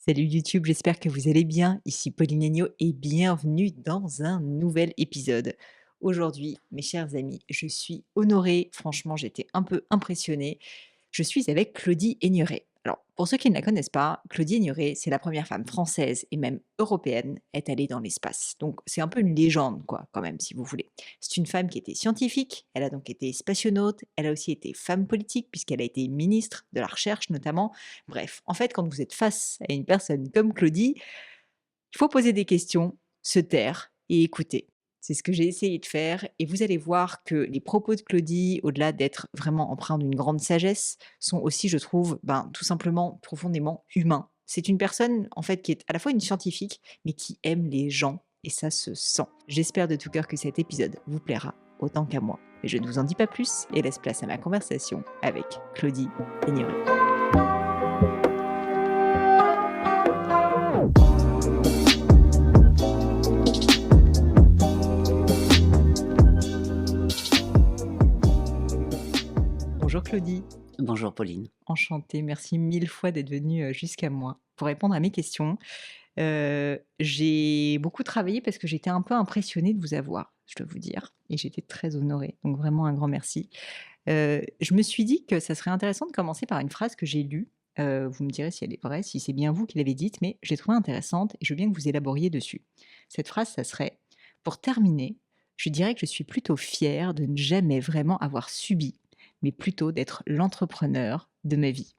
Salut YouTube, j'espère que vous allez bien. Ici Pauline Agneau et bienvenue dans un nouvel épisode. Aujourd'hui, mes chers amis, je suis honorée, franchement j'étais un peu impressionnée. Je suis avec Claudie Aigneret. Alors, pour ceux qui ne la connaissent pas, Claudie Aigneret, c'est la première femme française et même européenne à être allée dans l'espace. Donc, c'est un peu une légende, quoi, quand même, si vous voulez. C'est une femme qui était scientifique, elle a donc été spationaute, elle a aussi été femme politique, puisqu'elle a été ministre de la Recherche notamment. Bref, en fait, quand vous êtes face à une personne comme Claudie, il faut poser des questions, se taire et écouter. C'est ce que j'ai essayé de faire et vous allez voir que les propos de Claudie, au-delà d'être vraiment empreints d'une grande sagesse, sont aussi, je trouve, tout simplement profondément humains. C'est une personne, en fait, qui est à la fois une scientifique, mais qui aime les gens et ça se sent. J'espère de tout cœur que cet épisode vous plaira autant qu'à moi. Mais je ne vous en dis pas plus et laisse place à ma conversation avec Claudie Aigneret. Bonjour Claudie. Bonjour Pauline. Enchantée, merci mille fois d'être venue, jusqu'à moi pour répondre à mes questions. J'ai beaucoup travaillé parce que j'étais un peu impressionnée de vous avoir, je dois vous dire et j'étais très honorée, donc vraiment un grand merci. Je me suis dit que ça serait intéressant de commencer par une phrase que j'ai lue, vous me direz si elle est vraie, si c'est bien vous qui l'avez dite, mais je l'ai trouvée intéressante et je veux bien que vous élaboriez dessus. Cette phrase, ça serait: «Pour terminer, je dirais que je suis plutôt fière de ne jamais vraiment avoir subi, mais plutôt d'être l'entrepreneur de ma vie».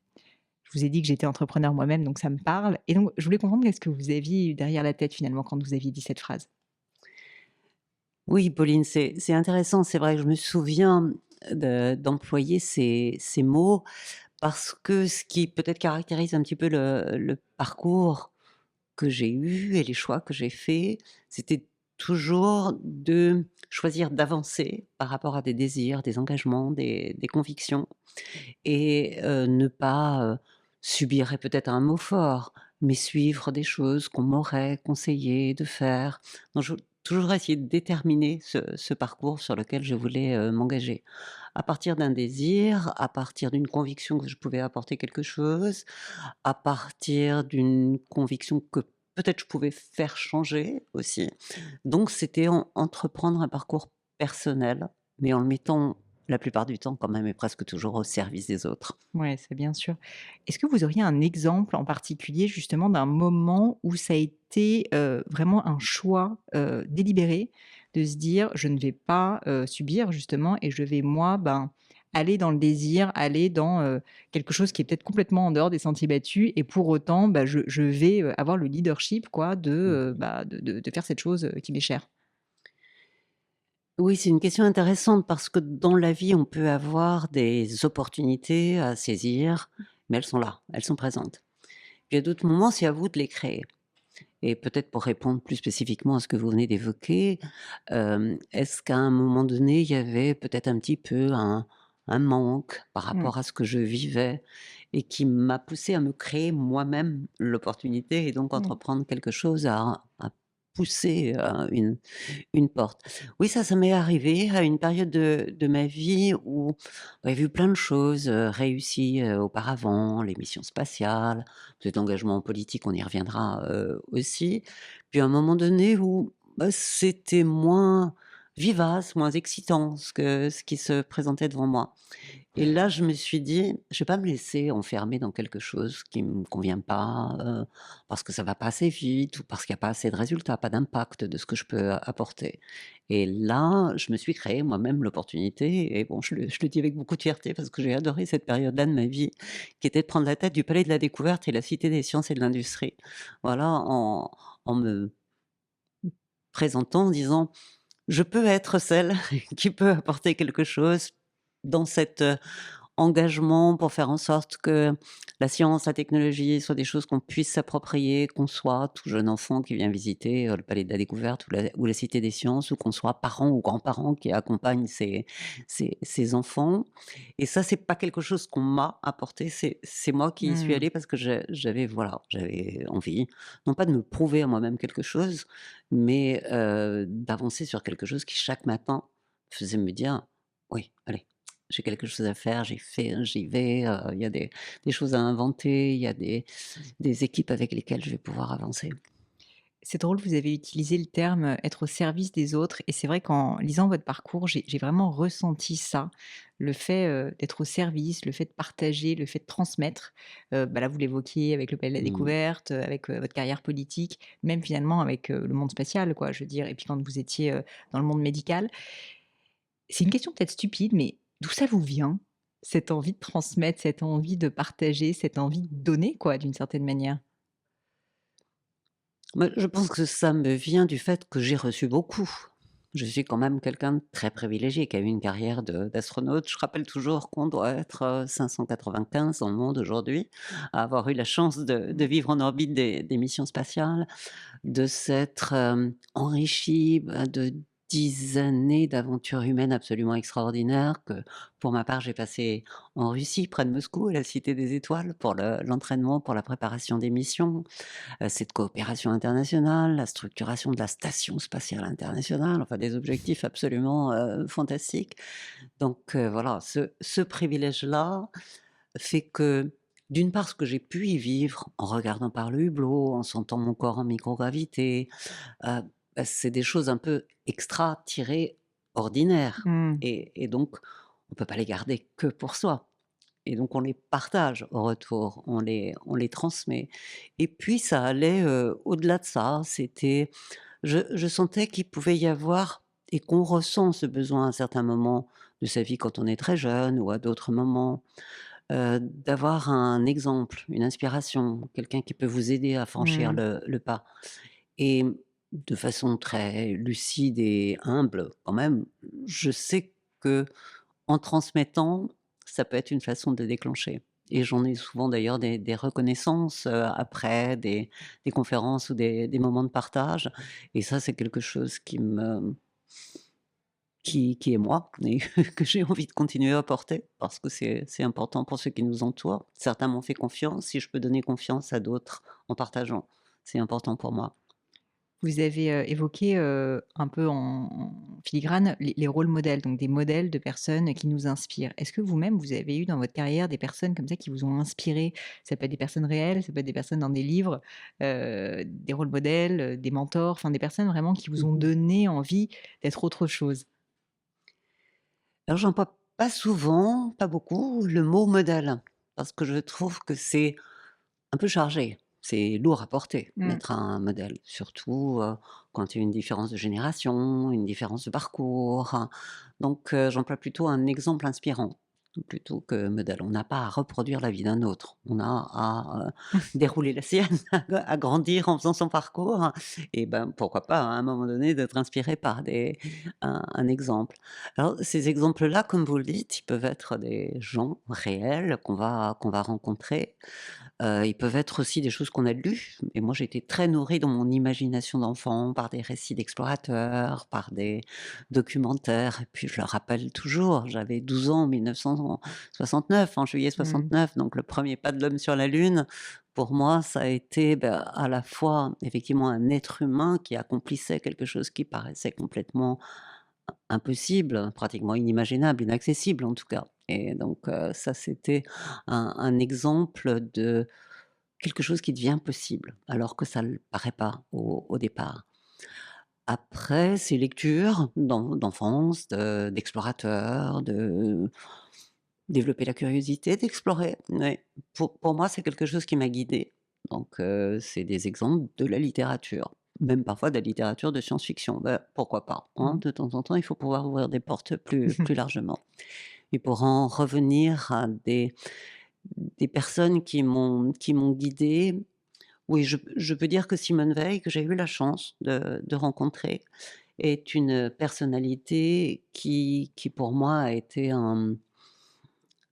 Je vous ai dit que j'étais entrepreneur moi-même, donc ça me parle et donc je voulais comprendre qu'est-ce que vous aviez eu derrière la tête finalement quand vous aviez dit cette phrase? Oui Pauline, c'est intéressant. C'est vrai que je me souviens d'employer ces mots parce que ce qui peut-être caractérise un petit peu le parcours que j'ai eu et les choix que j'ai faits, c'était toujours de choisir d'avancer par rapport à des désirs, des engagements, des convictions et ne pas, subir est peut-être un mot fort, mais suivre des choses qu'on m'aurait conseillé de faire. Donc je toujours essayer de déterminer ce parcours sur lequel je voulais, m'engager. À partir d'un désir, à partir d'une conviction que je pouvais apporter quelque chose, à partir d'une conviction que peut-être je pouvais faire changer aussi. Donc c'était entreprendre un parcours personnel, mais en le mettant la plupart du temps quand même et presque toujours au service des autres. Ouais, c'est bien sûr. Est-ce que vous auriez un exemple en particulier justement d'un moment où ça a été, vraiment un choix, délibéré de se dire: «Je ne vais pas, subir justement et je vais moi, aller dans le désir, aller dans, quelque chose qui est peut-être complètement en dehors des sentiers battus et pour autant, je vais, avoir le leadership quoi de, Mmh. de faire cette chose, qui m'est chère»? Oui, c'est une question intéressante parce que dans la vie, on peut avoir des opportunités à saisir, mais elles sont là, elles sont présentes. Puis à d'autres moments, c'est à vous de les créer. Et peut-être pour répondre plus spécifiquement à ce que vous venez d'évoquer, est-ce qu'à un moment donné, il y avait peut-être un petit peu un manque par Mmh. rapport à ce que je vivais et qui m'a poussé à me créer moi-même l'opportunité et donc Mmh. entreprendre quelque chose à pousser, une porte. Oui, ça m'est arrivé à une période de ma vie où j'avais vu plein de choses, réussies, auparavant, les missions spatiales, cet engagement politique, on y reviendra, aussi. Puis à un moment donné où, c'était moins vivace, moins excitant ce qui se présentait devant moi. Et là, je me suis dit: «Je vais pas me laisser enfermer dans quelque chose qui me convient pas, parce que ça va pas assez vite ou parce qu'il y a pas assez de résultats, pas d'impact de ce que je peux apporter». Et là, je me suis créé moi-même l'opportunité et bon, je le dis avec beaucoup de fierté parce que j'ai adoré cette période-là de ma vie, qui était de prendre la tête du Palais de la Découverte et la Cité des sciences et de l'industrie. Voilà, en me présentant, en disant: «Je peux être celle qui peut apporter quelque chose dans cet, engagement pour faire en sorte que la science, la technologie soient des choses qu'on puisse s'approprier, qu'on soit tout jeune enfant qui vient visiter, le Palais de la Découverte ou la Cité des sciences ou qu'on soit parents ou grands-parents qui accompagnent ces enfants et ça, c'est pas quelque chose qu'on m'a apporté, c'est moi qui y suis Mmh. allée parce que j'avais voilà, j'avais envie, non pas de me prouver à moi-même quelque chose, mais d'avancer sur quelque chose qui chaque matin faisait me dire: «Oui, allez». j'ai quelque chose à faire, j'y vais, il y a des choses à inventer, il y a des équipes avec lesquelles je vais pouvoir avancer. C'est drôle, vous avez utilisé le terme, être au service des autres et c'est vrai qu'en lisant votre parcours, j'ai vraiment ressenti ça. Le fait, d'être au service, le fait de partager, le fait de transmettre. Bah, là, vous l'évoquiez avec le Palais de la Mmh. Découverte, avec, votre carrière politique, même finalement avec, le monde spatial quoi, je veux dire et puis quand vous étiez, dans le monde médical. C'est une question peut-être stupide, mais d'où ça vous vient, cette envie de transmettre, cette envie de partager, cette envie de donner quoi, d'une certaine manière? Bah, je pense que ça me vient du fait que j'ai reçu beaucoup. Je suis quand même quelqu'un de très privilégié qui a eu une carrière d'astronaute. Je rappelle toujours qu'on doit être 595 dans le monde aujourd'hui, à avoir eu la chance de vivre en orbite des missions spatiales, de s'être enrichi de 10 années d'aventures humaines absolument extraordinaires que, pour ma part, j'ai passé en Russie, près de Moscou, à la Cité des Étoiles, pour l'entraînement, pour la préparation des missions, cette coopération internationale, la structuration de la Station spatiale internationale, enfin des objectifs absolument fantastiques. Donc voilà, ce privilège-là fait que, d'une part, ce que j'ai pu y vivre en regardant par le hublot, en sentant mon corps en microgravité, heu, c'est des choses un peu extra-ordinaires Mmh. et donc on peut pas les garder que pour soi et donc on les partage au retour, on les transmet et puis ça allait, au-delà de ça. C'était je sentais qu'il pouvait y avoir et qu'on ressent ce besoin à un certain moment de sa vie quand on est très jeune ou à d'autres moments, d'avoir un exemple, une inspiration, quelqu'un qui peut vous aider à franchir Mmh. le pas et de façon très lucide et humble quand même, je sais que en transmettant, ça peut être une façon de déclencher et j'en ai souvent d'ailleurs des reconnaissances, après des conférences ou des moments de partage et ça, c'est quelque chose qui est moi et que j'ai envie de continuer à porter parce que c'est important pour ceux qui nous entourent. Certains m'ont fait confiance, si je peux donner confiance à d'autres en partageant, c'est important pour moi. Vous avez, évoqué, un peu en filigrane les rôles modèles, donc des modèles de personnes qui nous inspirent. Est-ce que vous-même, vous avez eu dans votre carrière des personnes comme ça qui vous ont inspiré? Ça peut être des personnes réelles, ça peut être des personnes dans des livres, des rôles modèles, des mentors, enfin des personnes vraiment qui vous ont Mmh. donné envie d'être autre chose? Alors j'emploie pas souvent, pas beaucoup, le mot modèle parce que je trouve que c'est un peu chargé. C'est lourd à porter Mmh. d'être un modèle, surtout, quand il y a une différence de génération, une différence de parcours, hein. Donc j'emploie plutôt un exemple inspirant, plutôt que modèle. On n'a pas à reproduire la vie d'un autre. On a à, dérouler la sienne, à grandir en faisant son parcours et ben, pourquoi pas, à un moment donné, d'être inspiré par un exemple. Alors ces exemples-là, comme vous le dites, ils peuvent être des gens réels qu'on va rencontrer. Ils peuvent être aussi des choses qu'on a lues et moi j'ai été très nourrie dans mon imagination d'enfant par des récits d'explorateurs, par des documentaires et puis je le rappelle toujours, j'avais 12 ans en 1969, en juillet Mmh. 69, donc le premier pas de l'homme sur la lune, pour moi ça a été, bah, à la fois effectivement un être humain qui accomplissait quelque chose qui paraissait complètement impossible, pratiquement inimaginable, inaccessible en tout cas et donc ça c'était un exemple de quelque chose qui devient possible, alors que ça ne le paraît pas au départ. Après ces lectures d'enfance, d'explorateurs, de développer la curiosité, d'explorer, ouais. Pour moi, c'est quelque chose qui m'a guidée. Donc c'est des exemples de la littérature, même parfois de la littérature de science-fiction. Bah, pourquoi pas, hein? Mmh. De temps en temps, il faut pouvoir ouvrir des portes plus largement. Et pour en revenir à des personnes qui m'ont guidée, oui, je peux dire que Simone Veil, que j'ai eu la chance de rencontrer, est une personnalité qui pour moi a été un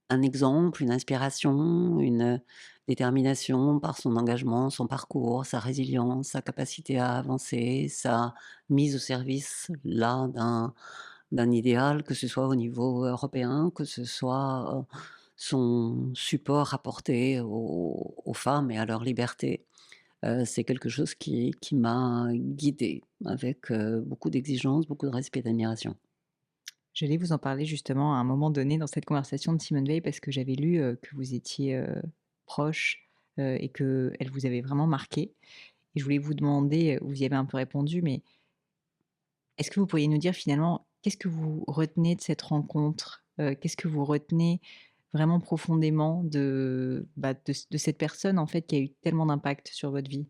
exemple, une inspiration, une détermination par son engagement, son parcours, sa résilience, sa capacité à avancer, sa mise au service, là, d'un idéal, que ce soit au niveau européen, que ce soit, son support apporté aux femmes et à leur liberté. C'est quelque chose qui m'a guidée avec, beaucoup d'exigences, beaucoup de respect et d'admiration. J'allais vous en parler justement à un moment donné dans cette conversation de Simone Veil parce que j'avais lu, que vous étiez, proche, et qu'elle vous avait vraiment marqué et je voulais vous demander, vous y avez un peu répondu, mais est-ce que vous pourriez nous dire finalement qu'est-ce que vous retenez de cette rencontre? Qu'est-ce que vous retenez vraiment profondément de, bah, de cette personne en fait qui a eu tellement d'impact sur votre vie?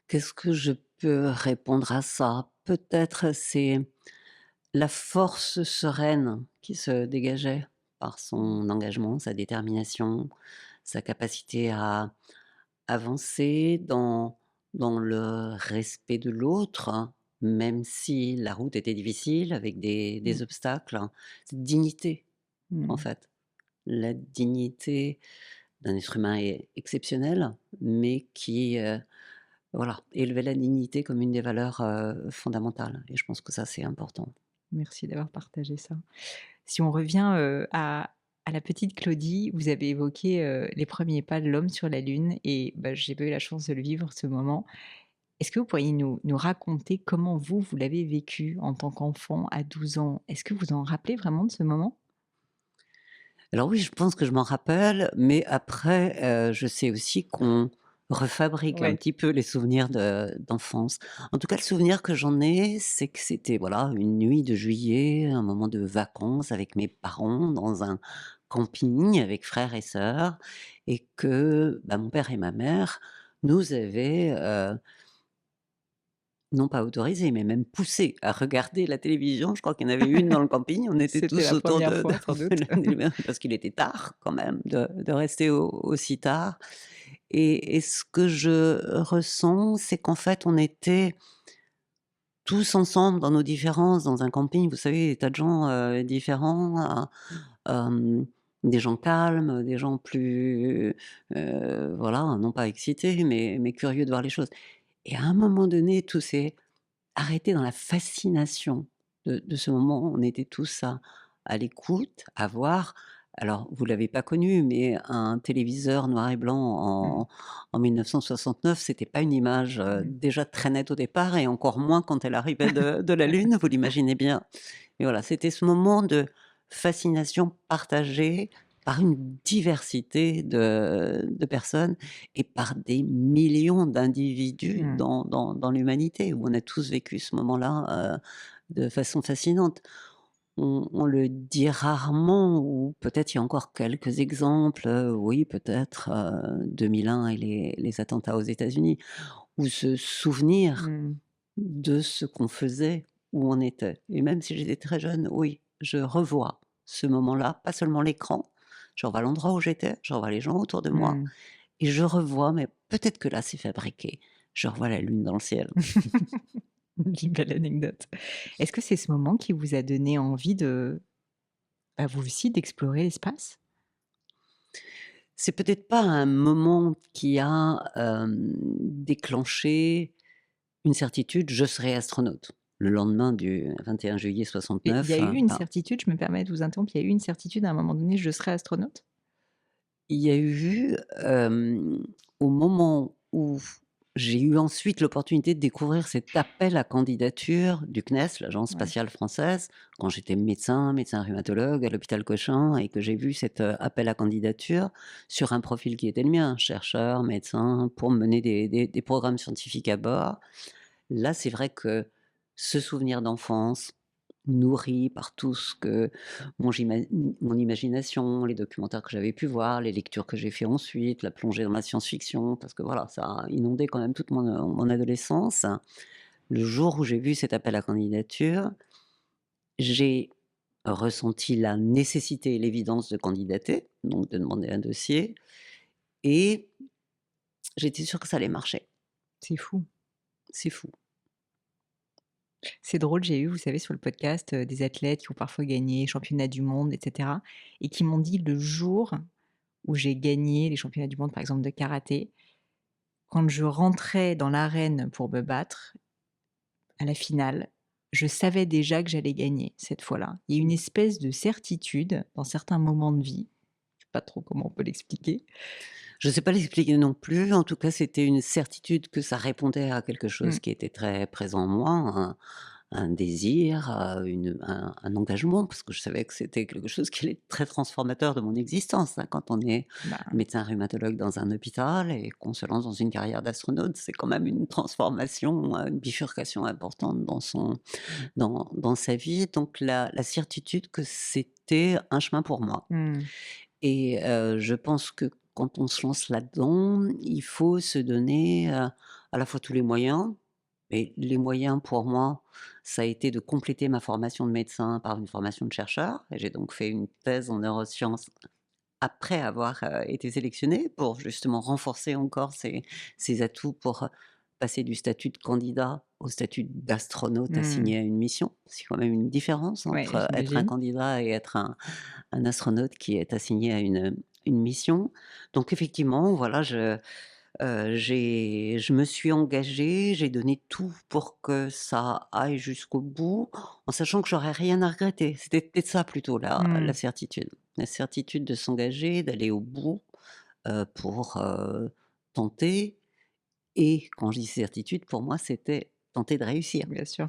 Qu'est-ce que je peux répondre à ça? Peut-être c'est la force sereine qui se dégageait par Mmh. son engagement, sa détermination, sa capacité à avancer dans le respect de l'autre, hein, même si la route était difficile avec Mmh. des obstacles, hein. Cette dignité, en Mmh. fait. La dignité d'un être humain exceptionnel, mais qui, voilà, élevait la dignité comme une des valeurs, fondamentales et je pense que ça, c'est important. Merci d'avoir partagé ça. Si on revient, à la petite Claudie, vous avez évoqué, les premiers pas de l'homme sur la lune et bah, j'ai pas eu la chance de le vivre ce moment. Est-ce que vous pourriez nous raconter comment vous, vous l'avez vécu en tant qu'enfant à 12 ans? Est-ce que vous en rappelez vraiment de ce moment? Alors oui, je pense que je m'en rappelle, mais après, je sais aussi qu'on refabrique un Ouais. petit peu les souvenirs d'enfance. En tout cas, le souvenir que j'en ai, c'est que c'était, voilà, une nuit de juillet, un moment de vacances avec mes parents dans un camping avec frères et sœurs et que, bah, mon père et ma mère nous avaient, non pas autorisé, mais même poussé à regarder la télévision. Je crois qu'il y en avait une dans le camping, on était C'était tous la autour première de fois sans doute. parce qu'il était tard quand même de rester aussi tard et ce que je ressens, c'est qu'en fait, on était tous ensemble dans nos différences, dans un camping, vous savez, des tas de gens, différents, hem, des gens calmes, des gens plus, voilà, non pas excités, mais curieux de voir les choses et à un moment donné, tout s'est arrêté dans la fascination de ce moment. On était tous à l'écoute, à voir. Alors, vous l'avez pas connu, mais un téléviseur noir et blanc Mmh. en 1969, c'était pas une image, Mmh. déjà très nette au départ et encore moins quand elle arrivait de la lune, vous l'imaginez bien. Et voilà, c'était ce moment de fascination partagée par une diversité de personnes et par des millions d'individus Mmh. dans l'humanité, où on a tous vécu ce moment-là, de façon fascinante. On le dit rarement ou peut-être il y a encore quelques exemples, oui peut-être, 2001 et les attentats aux États-Unis, où se souvenir Mmh. de ce qu'on faisait, où on était et même si j'étais très jeune, oui, je revois ce moment-là, pas seulement l'écran, je revois l'endroit où j'étais, je revois les gens autour de moi Mmh. et je revois, mais peut-être que là c'est fabriqué, je revois la lune dans le ciel. Une belle anecdote. Est-ce que c'est ce moment qui vous a donné envie de, bah, vous aussi d'explorer l'espace? C'est peut-être pas un moment qui a, déclenché une certitude, je serai astronaute. Le lendemain du 21 juillet Mais il y 69, a eu une bah, certitude, je me permets de vous interrompre, il y a eu une certitude à un moment donné: «Je serai astronaute»? il y a eu, au moment où j'ai eu ensuite l'opportunité de découvrir cet appel à candidature du CNES, l'Agence Ouais. spatiale française, quand j'étais médecin rhumatologue à l'hôpital Cochin et que j'ai vu cet, appel à candidature sur un profil qui était le mien, chercheur, médecin, pour mener des programmes scientifiques à bord. Là, c'est vrai que ce souvenir d'enfance, nourri par tout ce que mon imagination, les documentaires que j'avais pu voir, les lectures que j'ai fait ensuite, la plongée dans la science-fiction, parce que voilà, ça a inondé quand même toute mon adolescence. Le jour où j'ai vu cet appel à candidature, j'ai ressenti la nécessité et l'évidence de candidater, donc de demander un dossier et j'étais sûre que ça allait marcher. C'est fou. C'est fou. C'est drôle, j'ai eu, vous savez, sur le podcast, des athlètes qui ont parfois gagné championnats du monde et cetera et qui m'ont dit le jour où j'ai gagné les championnats du monde, par exemple, de karaté, quand je rentrais dans l'arène pour me battre, à la finale, je savais déjà que j'allais gagner cette fois-là. Il y a une espèce de certitude dans certains moments de vie, Pas trop comment on peut l'expliquer. Je ne sais pas l'expliquer non plus. En tout cas, c'était une certitude que ça répondait à quelque chose Mmh. qui était très présent en moi, un désir, un engagement, parce que je savais que c'était quelque chose qui allait être très transformateur de mon existence, hein. Quand on est Bah, médecin rhumatologue dans un hôpital et qu'on se lance dans une carrière d'astronaute, c'est quand même une transformation, une bifurcation importante dans sa vie. Donc la certitude que c'était un chemin pour moi. mmh, Et je pense que quand on se lance là-dedans, il faut se donner, à la fois tous les moyens. Et les moyens pour moi, ça a été de compléter ma formation de médecin par une formation de chercheur, et j'ai donc fait une thèse en neurosciences après avoir, été sélectionnée pour justement renforcer encore ces atouts pour, passer du statut de candidat au statut d'astronaute mmh. assigné à une mission. C'est quand même une différence entre, Ouais, être un j'imagine. candidat et être un astronaute qui est assigné à une mission. Donc effectivement, voilà, je me suis engagée, j'ai donné tout pour que ça aille jusqu'au bout, en sachant que j'aurais rien à regretter. C'était peut-être ça plutôt la Mmh. certitude. La certitude de s'engager, d'aller au bout, pour, tenter, et quand je dis certitude, pour moi, c'était tenter de réussir. Bien sûr.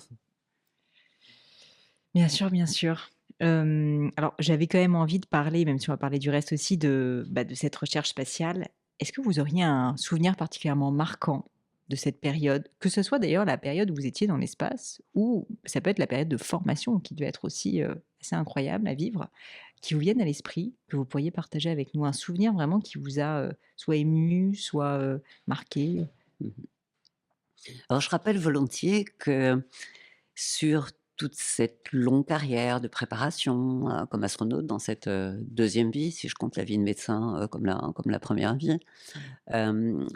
Bien sûr, bien sûr. Alors j'avais quand même envie de parler, même si on va parler du reste aussi, de cette recherche spatiale. Est-ce que vous auriez un souvenir particulièrement marquant de cette période? Que ce soit d'ailleurs la période où vous étiez dans l'espace ou ça peut être la période de formation qui devait être aussi, assez incroyable à vivre, qui vous vienne à l'esprit, que vous pourriez partager avec nous? Un souvenir vraiment qui vous a, soit ému, soit, marqué? Mmh. Alors je rappelle volontiers que sur toute cette longue carrière de préparation, comme astronaute dans cette, 2 vie, si je compte la vie de médecin, comme la première vie,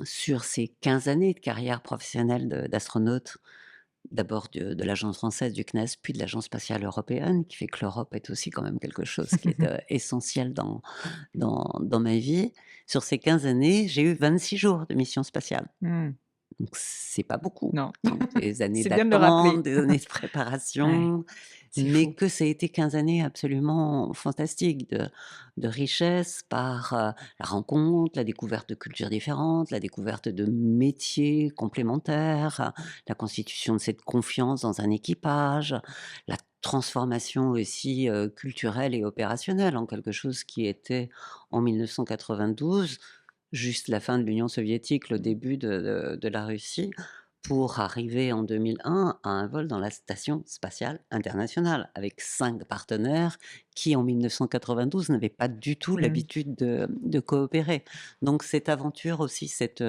sur ces 15 années de carrière professionnelle d'astronaute, d'abord de l'agence française, du CNES, puis de l'agence spatiale européenne, qui fait que l'Europe est aussi quand même quelque chose qui est, essentiel dans ma vie. Sur ces 15 années, j'ai eu 26 jours de mission spatiale. Mmh. Donc c'est pas beaucoup. Non, Donc des années c'est bien de le d'attente, rappeler. des années de Ouais, préparation, c'est mais fou. que ça a été 15 années absolument fantastiques de richesse par, la rencontre, la découverte de cultures différentes, la découverte de métiers complémentaires, la constitution de cette confiance dans un équipage, la transformation aussi, culturelle et opérationnelle en quelque chose qui était en 1992 juste la fin de l'Union soviétique, le début de la Russie, pour arriver en 2001 à un vol dans la station spatiale internationale, avec 5 partenaires qui, en 1992, n'avaient pas du tout Mmh. l'habitude de coopérer. Donc cette aventure aussi, cette,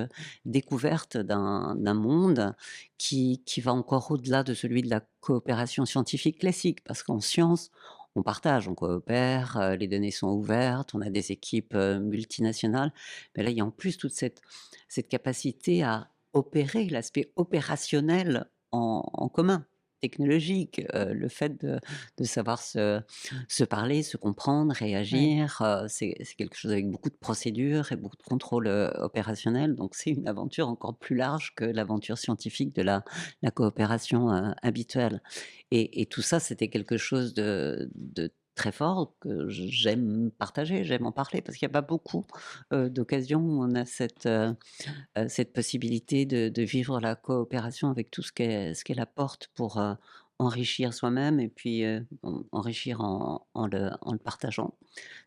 découverte d'un monde qui va encore au-delà de celui de la coopération scientifique classique. Parce qu'en science, on partage, on coopère, les données sont ouvertes, on a des équipes, multinationales. Mais là, il y a en plus toute cette capacité à opérer, l'aspect opérationnel en commun, technologique, le fait de savoir se parler, se comprendre, Ouais. réagir, c'est quelque chose avec beaucoup de procédures et beaucoup de contrôle, opérationnel. Donc c'est une aventure encore plus large que l'aventure scientifique de la coopération, habituelle. Et tout ça, c'était quelque chose de très fort que j'aime partager, j'aime en parler parce qu'il y a pas beaucoup, d'occasions où on a cette possibilité de vivre la coopération avec tout ce qu'elle apporte pour, enrichir soi-même et puis, enrichir en le partageant.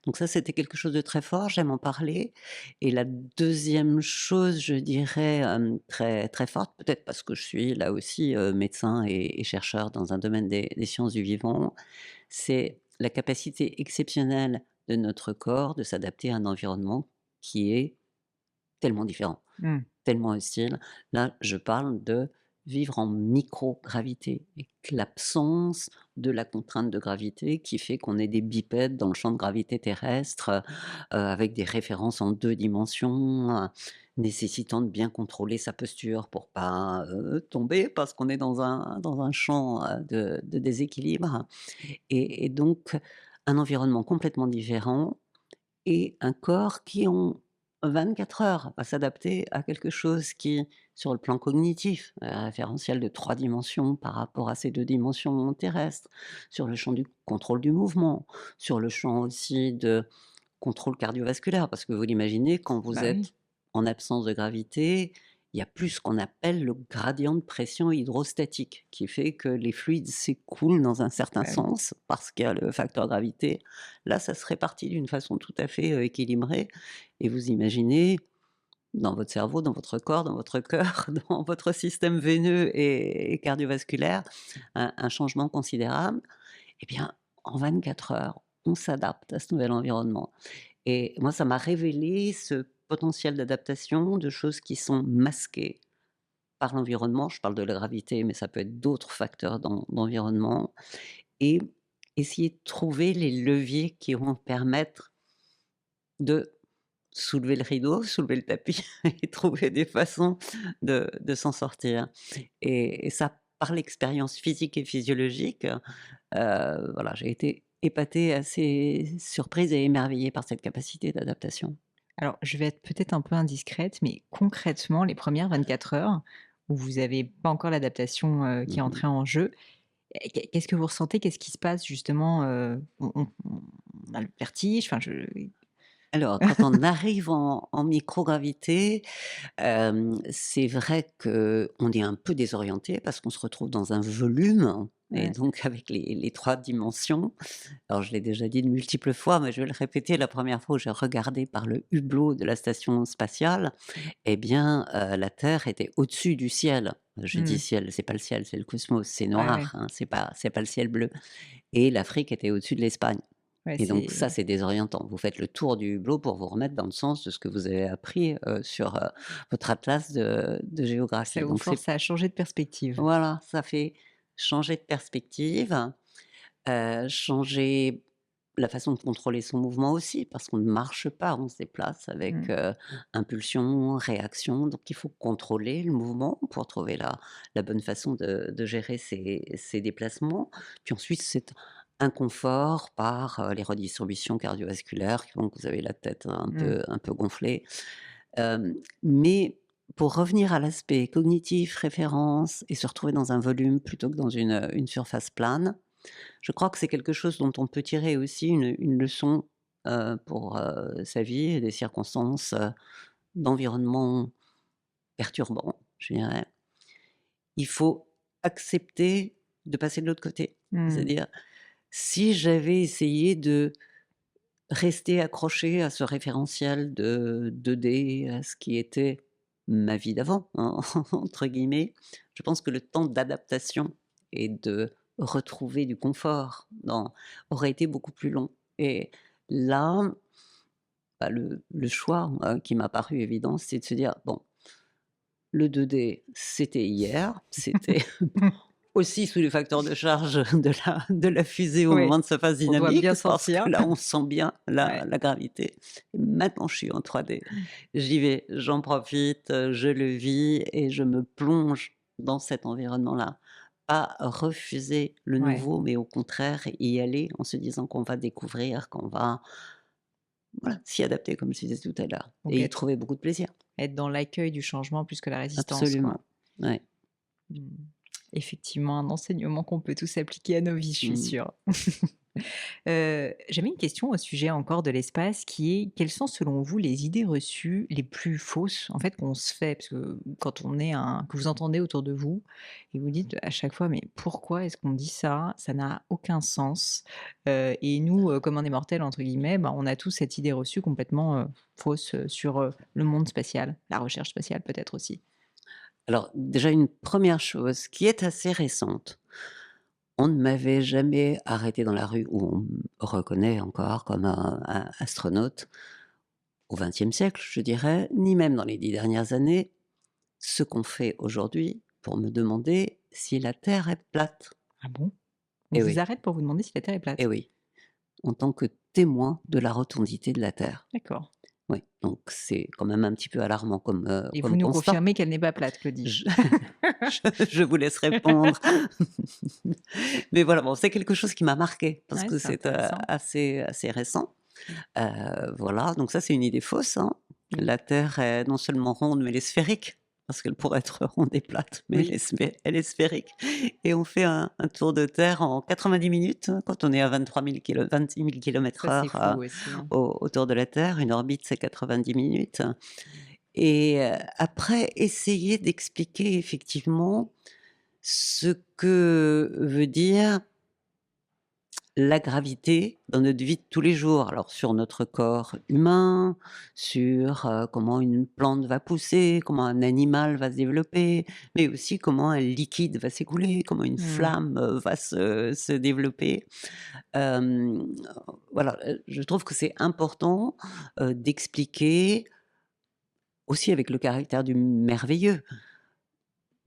Donc ça, c'était quelque chose de très fort, j'aime en parler. Et la deuxième chose, je dirais, très très forte, peut-être parce que je suis là aussi, médecin et chercheur dans un domaine des sciences du vivant, c'est la capacité exceptionnelle de notre corps de s'adapter à un environnement qui est tellement différent. Mmh. Tellement hostile. Là, je parle de vivre en microgravité et que l'absence de la contrainte de gravité qui fait qu'on est des bipèdes dans le champ de gravité terrestre, avec des références en 2 dimensions, nécessitant de bien contrôler sa posture pour pas, tomber parce qu'on est dans un champ, de déséquilibre, et donc un environnement complètement différent et un corps qui en 24 heures va s'adapter à quelque chose qui, sur le plan cognitif, référentiel de 3 dimensions par rapport à ces 2 dimensions terrestres, sur le champ du contrôle du mouvement, sur le champ aussi de contrôle cardiovasculaire. Parce que vous l'imaginez, quand vous Bah oui, êtes en absence de gravité, il y a plus ce qu'on appelle le gradient de pression hydrostatique, qui fait que les fluides s'écoulent dans un certain bah oui. sens, parce qu'il y a le facteur gravité. Là, ça se répartit d'une façon tout à fait équilibrée. Et vous imaginez, dans votre cerveau, dans votre corps, dans votre cœur, dans votre système veineux et cardiovasculaire, un changement considérable. Eh bien, en 24 heures, on s'adapte à ce nouvel environnement. Et moi, ça m'a révélé ce potentiel d'adaptation de choses qui sont masquées par l'environnement. Je parle de la gravité, mais ça peut être d'autres facteurs d'environnement. Et essayer de trouver les leviers qui vont permettre de soulever le rideau, soulever le tapis et trouver des façons de s'en sortir. Et ça, par l'expérience physique et physiologique, voilà, j'ai été épatée, assez surprise et émerveillée par cette capacité d'adaptation. Alors, je vais être peut-être un peu indiscrète, mais concrètement, les premières 24 heures où vous avez pas encore l'adaptation, qui est Mmh. entrée en jeu, qu'est-ce que vous ressentez? Qu'est-ce qui se passe justement, on a le vertige? Enfin, je Alors, quand on arrive en microgravité, c'est vrai qu'on est un peu désorienté parce qu'on se retrouve dans un volume et ouais. donc avec les 3 dimensions. Alors je l'ai déjà dit de multiples fois, mais je vais le répéter, la première fois où j'ai regardé par le hublot de la station spatiale, eh bien, la Terre était au-dessus du ciel. Je dis Mmh. ciel, c'est pas le ciel, c'est le cosmos, c'est Ouais, ouais. noir, hein, c'est pas le ciel bleu et l'Afrique était au-dessus de l'Espagne. Ouais, Et donc ça, c'est c'est désorientant. Vous faites le tour du hublot pour vous remettre dans le sens de ce que vous avez appris, sur, votre atlas de ça géographie. vous Donc c'est force à changer de perspective. voilà, ça fait changer de perspective, changer la façon de contrôler son mouvement aussi, parce qu'on ne marche pas, on se déplace avec, Mmh. impulsion, réaction, donc il faut contrôler le mouvement pour trouver la bonne façon de gérer ses déplacements. Puis ensuite, c'est inconfort par, les redistributions cardiovasculaires qui font que vous avez la tête Mmh. un peu gonflée. Mais pour revenir à l'aspect cognitif, référence et se retrouver dans un volume plutôt que dans une surface plane, je crois que c'est quelque chose dont on peut tirer aussi une leçon, pour, sa vie et des circonstances, d'environnement perturbants, je dirais. Il faut accepter de passer de l'autre côté. Mmh. C'est-à-dire, si j'avais essayé de rester accroché à ce référentiel de 2D, à ce qui était «ma vie d'avant», hein, entre guillemets, je pense que le temps d'adaptation et de retrouver du confort aurait été beaucoup plus long et là, bah, le choix, qui m'a paru évident, c'est de se dire: «Bon, le 2D, c'était hier, c'était aussi sous les facteurs de charge de la fusée au Ouais, moment de sa phase on doit dynamique, bien parce que sentir. là, on sent bien la Ouais. la gravité. Et maintenant, je suis en 3D. J'y vais, j'en profite, je le vis et je me plonge dans cet environnement-là. Pas refuser le Ouais. nouveau, mais au contraire y aller en se disant qu'on va découvrir, qu'on va, voilà, s'y adapter comme je disais tout à l'heure Donc et y trouver beaucoup de plaisir. être dans l'accueil du changement plus que la résistance, quoi. Absolument. Ouais. Mmh. Effectivement, un enseignement qu'on peut tous appliquer à nos vies, je suis Mmh. sûre. J'avais une question au sujet encore de l'espace qui est: quelles sont selon vous les idées reçues les plus fausses, en fait, qu'on se fait? Parce que quand on est un que vous entendez autour de vous et vous dites à chaque fois: «Mais pourquoi est-ce qu'on dit ça? Ça n'a aucun sens». Et nous, comme on est «mortels» entre guillemets, bah, on a tous cette idée reçue complètement, fausse, sur, le monde spatial, la recherche spatiale peut-être aussi. Alors déjà une première chose qui est assez récente, on ne m'avait jamais arrêté dans la rue où on me reconnaît encore comme un astronaute au XXe siècle, je dirais, ni même dans les 10 dernières années, ce qu'on fait aujourd'hui pour me demander si la Terre est plate. Ah bon? On Eh vous oui, arrête pour vous demander si la Terre est eh plate? oui, en tant que témoin de la rotondité de la Terre. D'accord. Oui, donc c'est quand même un petit peu alarmant Et vous comme nous constat. confirmez qu'elle n'est pas plate, Claudie? Je je vous laisse répondre. Mais voilà, bon, c'est quelque chose qui m'a marqué parce Ouais, que c'est c'est, intéressant. assez récent. Voilà, donc ça, c'est une idée fausse, hein. Oui. La Terre est non seulement ronde, mais elle est sphérique. parce qu'elle pourrait être ronde et plate, mais Oui, elle est sphérique et on fait un tour de terre en 90 minutes, hein, quand on est à 26 000 ça c'est km/h, fou aussi, hein. autour de la Terre. Une orbite, c'est 90 minutes et après essayer d'expliquer effectivement ce que veut dire la gravité dans notre vie de tous les jours. Alors sur notre corps humain, sur, comment une plante va pousser, comment un animal va se développer, mais aussi comment un liquide va s'écouler, comment une Mmh. flamme, va se développer. Hem, voilà, je trouve que c'est important, d'expliquer, aussi avec le caractère du merveilleux,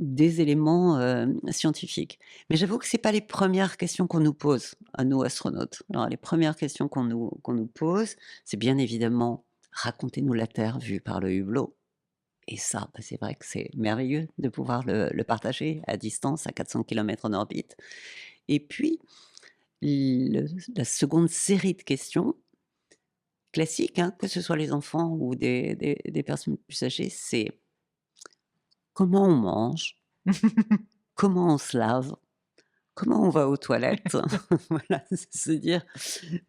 des éléments, scientifiques. Mais j'avoue que c'est pas les premières questions qu'on nous pose, à nous astronautes. Alors les premières questions qu'on nous pose, c'est bien évidemment: «Racontez-nous la Terre vue par le hublot» et ça, bah, c'est vrai que c'est merveilleux de pouvoir le partager à distance, à 400 kilomètres en orbite et puis le la seconde série de questions classiques, hein, que ce soit les enfants ou des personnes plus âgées, c'est: «Comment on mange? Comment on se lave?» Comment on va aux toilettes? Voilà, c'est se dire: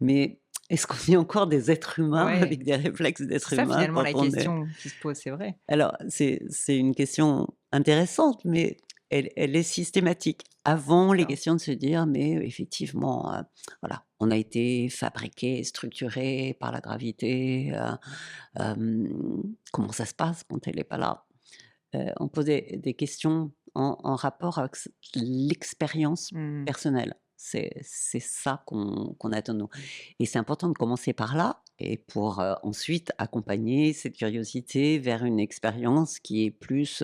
«Mais est-ce qu'on est encore des êtres humains Ouais, avec des réflexes c'est d'êtres ça humains finalement quand la on est» question qui se pose, c'est vrai. alors c'est une question intéressante, mais elle est systématique. Avant les D'accord. questions de se dire: «Mais effectivement, voilà, on a été fabriqués, structurés par la gravité, comment ça se passe quand elle est pas là?» On posait des questions en rapport avec l'expérience Mmh. personnelle. C'est ça qu'on attend de nous et c'est important de commencer par là et pour, ensuite accompagner cette curiosité vers une expérience qui est plus,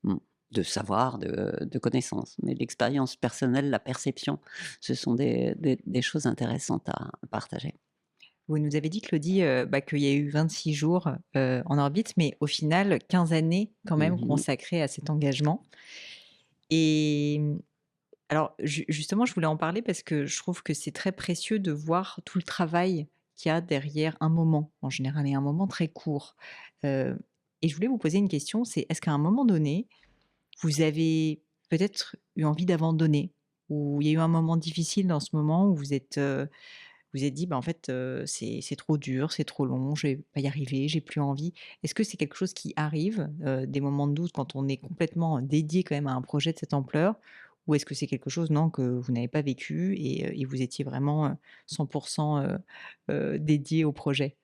mmh, de savoir, de connaissance. Mais l'expérience personnelle, la perception, ce sont des choses intéressantes à partager. Vous nous avez dit, Claudie, bah, qu'il y a eu 26 jours, en orbite, mais au final 15 années quand même Mmh. consacrées à cet engagement et alors justement, je voulais en parler parce que je trouve que c'est très précieux de voir tout le travail qu'il y a derrière un moment, en général et un moment très court. Heu et je voulais vous poser une question, c'est est-ce qu'à un moment donné, vous avez peut-être eu envie d'abandonner? Ou il y a eu un moment difficile dans ce moment où vous êtes dit: «Bah, en fait, c'est trop dur, c'est trop long, je vais pas y arriver, j'ai plus envie». Est-ce que c'est quelque chose qui arrive, des moments de doute quand on est complètement dédié quand même à un projet de cette ampleur? Ou est-ce que c'est quelque chose, non, que vous n'avez pas vécu et vous étiez vraiment, 100 dédié au projet?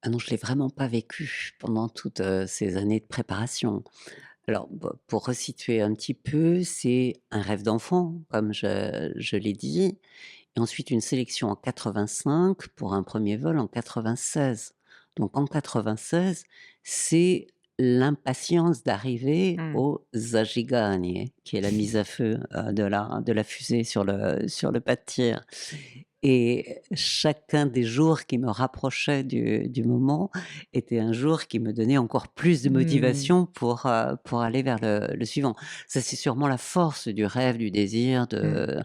Ah non, je l'ai vraiment pas vécu pendant toutes, ces années de préparation. Alors, bah, pour resituer un petit peu, c'est un rêve d'enfant, comme je l'ai dit, et ensuite une sélection en 85 pour un premier vol en 96. Donc en 96, c'est l'impatience d'arriver Mmh. au Zagiganie, qui est la mise à feu, de la fusée sur le pas de tir. Et chacun des jours qui me rapprochait du moment était un jour qui me donnait encore plus de Mmh. motivation pour aller vers le suivant. Ça, c'est sûrement la force du rêve, du désir, Mmh.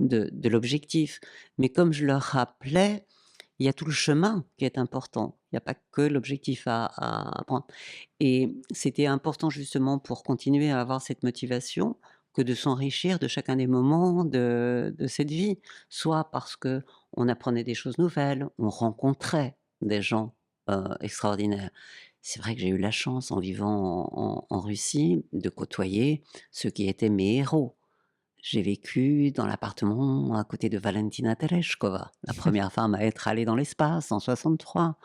de l'objectif. Mais comme je le rappelais, il y a tout le chemin qui est important. Il n'y a pas que l'objectif à atteindre et c'était important justement pour continuer à avoir cette motivation que de s'enrichir de chacun des moments de cette vie. Soit parce que on apprenait des choses nouvelles, on rencontrait des gens, extraordinaires. C'est vrai que j'ai eu la chance en vivant en Russie de côtoyer ceux qui étaient mes héros. J'ai vécu dans l'appartement à côté de Valentina Tereshkova, la première femme à être allée dans l'espace en 63.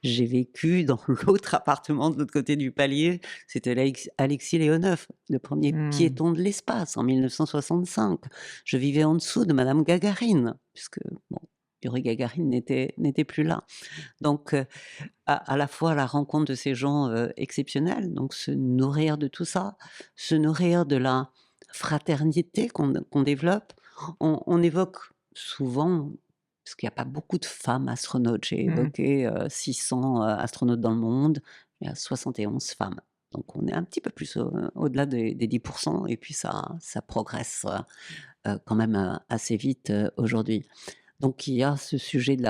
J'ai vécu dans l'autre appartement de l'autre côté du palier, c'était Alexis Leonov, le premier Mmh. piéton de l'espace en 1965. Je vivais en dessous de madame Gagarine, puisque bon, Yuri Gagarin n'était plus là. Donc à la fois la rencontre de ces gens, exceptionnels, donc se nourrir de tout ça, se nourrir de la fraternité qu'on développe. On évoque souvent, parce qu'il y a pas beaucoup de femmes astronautes, j'ai Mmh. évoqué, 600, astronautes dans le monde, il y a 71 femmes. Donc on est un petit peu plus au-delà des 10 et puis ça progresse, quand même, assez vite, aujourd'hui. Donc il y a ce sujet de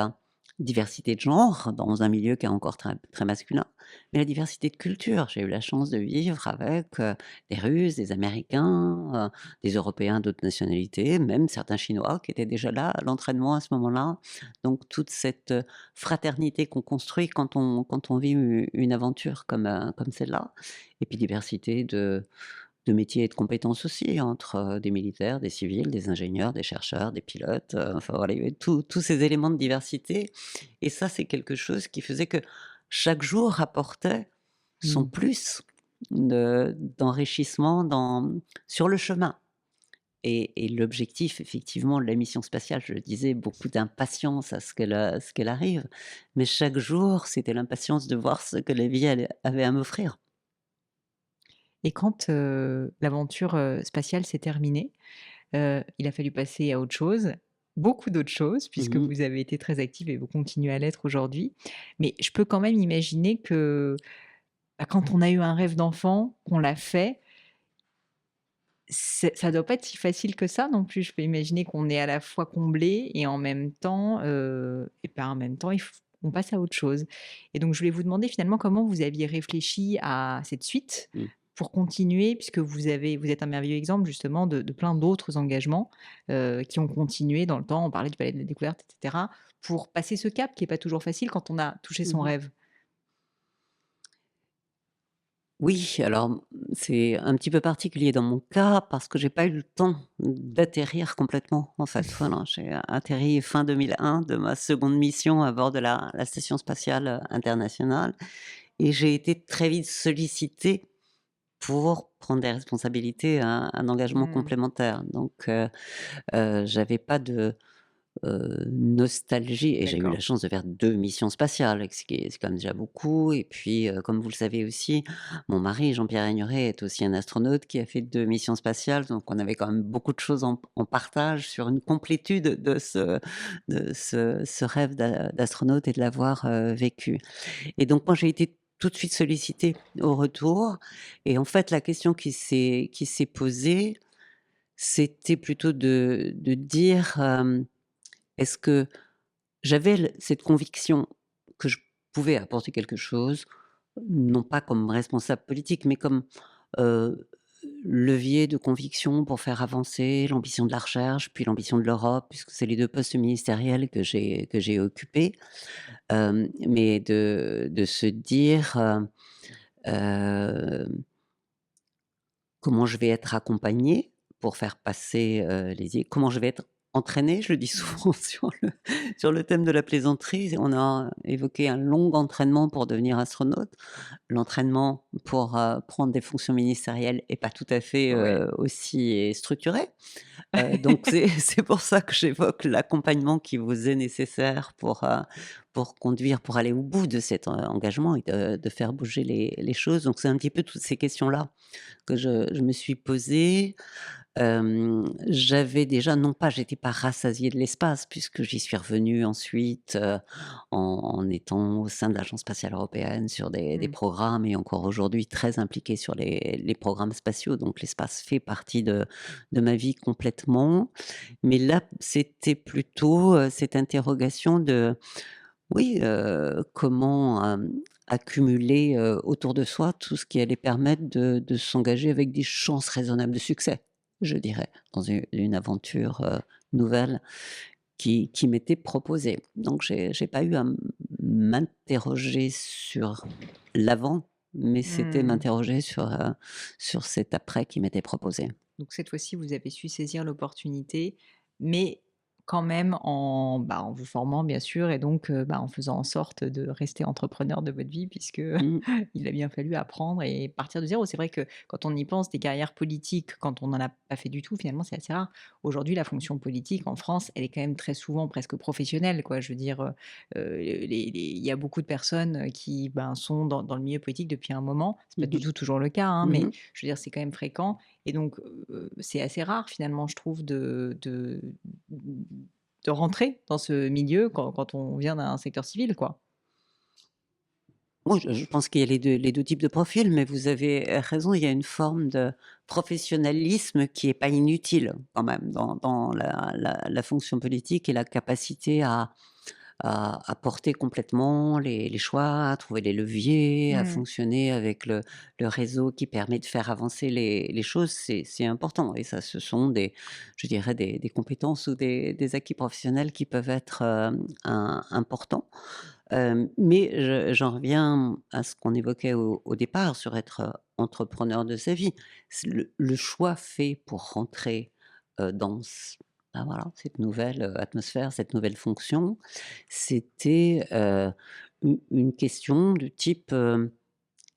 diversité de genre dans un milieu qui est encore très très masculin, mais la diversité de culture. J'ai eu la chance de vivre avec, des Russes, des Américains, des Européens d'autres nationalités, même certains Chinois qui étaient déjà là à l'entraînement à ce moment-là. Donc toute cette, fraternité qu'on construit quand on vit une aventure comme celle-là, et puis diversité de métiers et de compétences aussi, entre, des militaires, des civils, des ingénieurs, des chercheurs, des pilotes, enfin voilà, il y avait tous ces éléments de diversité, et ça, c'est quelque chose qui faisait que chaque jour apportait son Mmh. plus d'enrichissement sur le chemin, et l'objectif effectivement de la mission spatiale, je le disais, beaucoup d'impatience à ce qu'elle arrive, mais chaque jour, c'était l'impatience de voir ce que la vie avait à m'offrir. Et quand, l'aventure, spatiale s'est terminée, il a fallu passer à autre chose, beaucoup d'autres choses, puisque Mmh. vous avez été très active et vous continuez à l'être aujourd'hui. Mais je peux quand même imaginer que, bah, quand on a eu un rêve d'enfant, qu'on l'a fait, ça doit pas être si facile que ça non plus. Je peux imaginer qu'on est à la fois comblé et en même temps, en même temps, il f on passe à autre chose. Et donc je voulais vous demander finalement comment vous aviez réfléchi à cette suite Mh. pour continuer, puisque vous êtes un merveilleux exemple justement de plein d'autres engagements, qui ont continué dans le temps. On parlait du Palais de la Découverte et cetera, pour passer ce cap qui est pas toujours facile quand on a touché son Mmh. rêve. Oui, alors, c'est un petit peu particulier dans mon cas parce que j'ai pas eu le temps d'atterrir complètement, en fait. Voilà, j'ai atterri fin 2001 de ma seconde mission à bord de la station spatiale, internationale, et j'ai été très vite sollicitée pour prendre des responsabilités, un engagement Mmh. complémentaire. Donc, j'avais pas de nostalgie, et j'ai eu la D'accord. chance de faire 2 missions spatiales, ce qui est c'est quand même déjà beaucoup, et puis, comme vous le savez aussi, mon mari Jean-Pierre Agnoret est aussi un astronaute qui a fait 2 missions spatiales, donc on avait quand même beaucoup de choses en partage sur une complétude de ce rêve d'astronaute et de l'avoir, vécu, et donc moi j'ai été tout de suite sollicitée au retour, et en fait la question qui s'est posée, c'était plutôt de dire, est-ce que j'avais cette conviction que je pouvais apporter quelque chose, non pas comme responsable politique, mais comme, heu, levier de conviction pour faire avancer l'ambition de la recherche, puis l'ambition de l'Europe, puisque c'est les 2 postes ministériels que j'ai occupés. Mais de se dire, hem comment je vais être accompagnée pour faire passer, les idées? Comment je vais être entraînée? Je le dis Mmh. souvent sur le thème de la plaisanterie. On a évoqué un long entraînement pour devenir astronaute. L'entraînement pour, prendre des fonctions ministérielles est pas tout à fait, Ouais. aussi structuré. Donc c'est c'est pour ça que j'évoque l'accompagnement qui vous est nécessaire pour conduire, pour aller au bout de cet engagement et de faire bouger les choses. Donc c'est un petit peu toutes ces questions-là que je me suis posée. J'avais déjà, non pas, j'étais pas rassasiée de l'espace puisque j'y suis revenue ensuite, en étant au sein de l'Agence spatiale européenne sur des Mmh. programmes, et encore aujourd'hui très impliquée sur les programmes spatiaux. Donc l'espace fait partie de ma vie complètement. Mais là, c'était plutôt, cette interrogation de oui, comment, accumuler, autour de soi tout ce qui allait permettre de s'engager avec des chances raisonnables de succès, je dirais, dans une aventure, nouvelle qui m'était proposée. Donc j'ai pas eu à m'interroger sur l'avant, mais c'était Mmh. m'interroger sur cet après qui m'était proposé. Donc cette fois-ci, vous avez su saisir l'opportunité, mais quand même en, bah, en vous formant bien sûr et donc, bah, en faisant en sorte de rester entrepreneur de votre vie puisque Mmh, il a bien fallu apprendre et partir de zéro. C'est vrai que quand on y pense, des carrières politiques, quand on n'en a pas fait du tout, finalement, c'est assez rare. Aujourd'hui, la fonction politique en France, elle est quand même très souvent presque professionnelle, quoi. Je veux dire, il y a beaucoup de personnes, qui, ben, sont dans le milieu politique depuis un moment. C'est pas du mmh tout toujours le cas, hein, mais mh. je veux dire, c'est quand même fréquent et donc, c'est assez rare finalement, je trouve, de rentrer dans ce milieu quand on vient d'un secteur civil, quoi. Moi, je pense qu'il y a les deux types de profils, mais vous avez, raison, il y a une forme de professionnalisme qui est pas inutile quand même dans la fonction politique, et la capacité à porter complètement les choix, à trouver les leviers, à Mmh. fonctionner avec le réseau qui permet de faire avancer les choses, c'est important et ça, ce sont je dirais des compétences ou des acquis professionnels qui peuvent être, importants. Mais j'en reviens à ce qu'on évoquait au départ sur être, entrepreneur de sa vie. C'est le choix fait pour rentrer, dans voilà, cette nouvelle, atmosphère, cette nouvelle fonction, c'était, une question du type,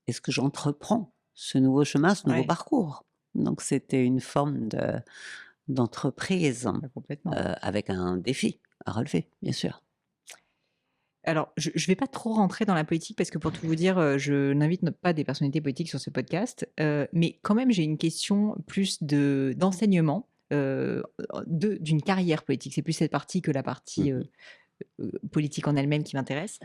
«Est-ce que j'entreprends ce nouveau chemin, ce nouveau Ouais, parcours?» Donc c'était une forme d'entreprise, bah, complètement. avec un défi à relever, bien sûr. Alors, je vais pas trop rentrer dans la politique parce que pour tout vous dire, je n'invite pas des personnalités politiques sur ce podcast, mais quand même j'ai une question plus d'enseignement, d'une carrière politique. C'est plus cette partie que la partie, Mmh. politique en elle-même qui m'intéresse.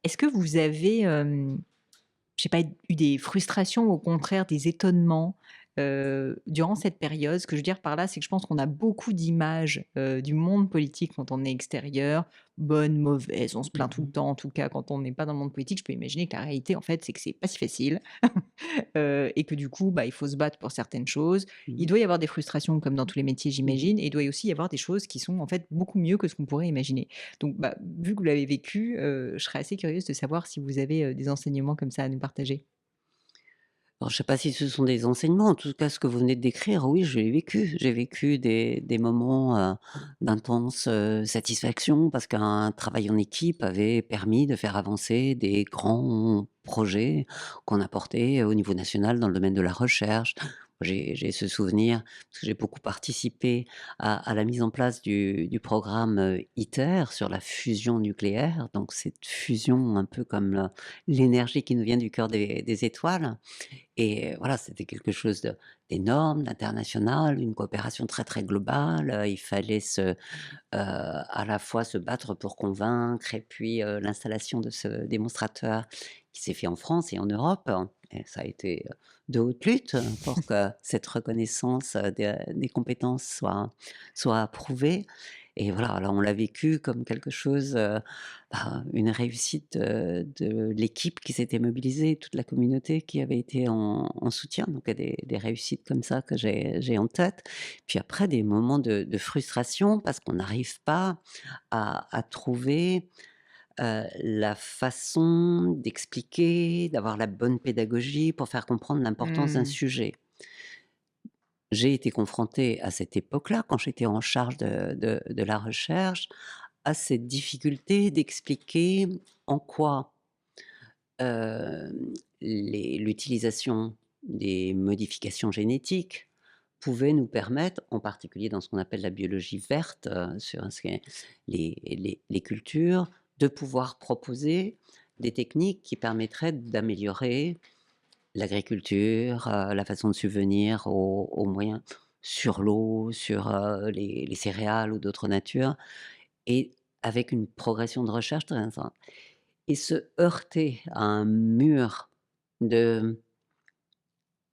Est-ce que vous avez, je sais pas, eu des frustrations ou au contraire des étonnements, durant cette période? Ce que je veux dire par là, c'est que je pense qu'on a beaucoup d'images, du monde politique quand on est extérieur, bonnes, mauvaises, on se plaint tout le Mmh. temps. En tout cas, quand on n'est pas dans le monde politique, je peux imaginer que la réalité, en fait, c'est que c'est pas si facile, et que du coup, bah, il faut se battre pour certaines choses. Il Mmh. doit y avoir des frustrations comme dans tous les métiers, Mmh. j'imagine, et il doit aussi y avoir des choses qui sont, en fait, beaucoup mieux que ce qu'on pourrait imaginer. Donc, bah, vu que vous l'avez vécu, je serais assez curieuse de savoir si vous avez, des enseignements comme ça à nous partager? Alors, je sais pas si ce sont des enseignements, en tout cas ce que vous venez de décrire, oui, je l'ai vécu. J'ai vécu des moments, d'intense, satisfaction parce qu'un travail en équipe avait permis de faire avancer des grands projets qu'on a portés au niveau national dans le domaine de la recherche. J'ai ce souvenir, parce que j'ai beaucoup participé à la mise en place du programme, ITER sur la fusion nucléaire, donc cette fusion un peu comme, l'énergie qui nous vient du cœur des étoiles. Et voilà, c'était quelque chose d'énorme, d'international, une coopération très, très globale, il fallait à la fois se battre pour convaincre et puis, l'installation de ce démonstrateur qui s'est fait en France et en Europe, hein, et ça a été, de haute lutte pour que cette reconnaissance, des compétences soit approuvée et voilà, là, on l'a vécu comme quelque chose, une réussite, de l'équipe qui s'était mobilisée, toute la communauté qui avait été en soutien, donc il y a des réussites comme ça que j'ai en tête. Puis après des moments de frustration parce qu'on n'arrive pas à trouver, la façon d'expliquer, d'avoir la bonne pédagogie pour faire comprendre l'importance d'un Mmh. sujet. J'ai été confrontée à cette époque-là, quand j'étais en charge de la recherche, à cette difficulté d'expliquer en quoi, l'utilisation des modifications génétiques pouvait nous permettre, en particulier dans ce qu'on appelle la biologie verte, sur ce qui est les cultures, de pouvoir proposer des techniques qui permettraient d'améliorer l'agriculture, la façon de subvenir aux moyens sur l'eau, sur, les céréales ou d'autres natures et avec une progression de recherche très intéressante et se heurter à un mur de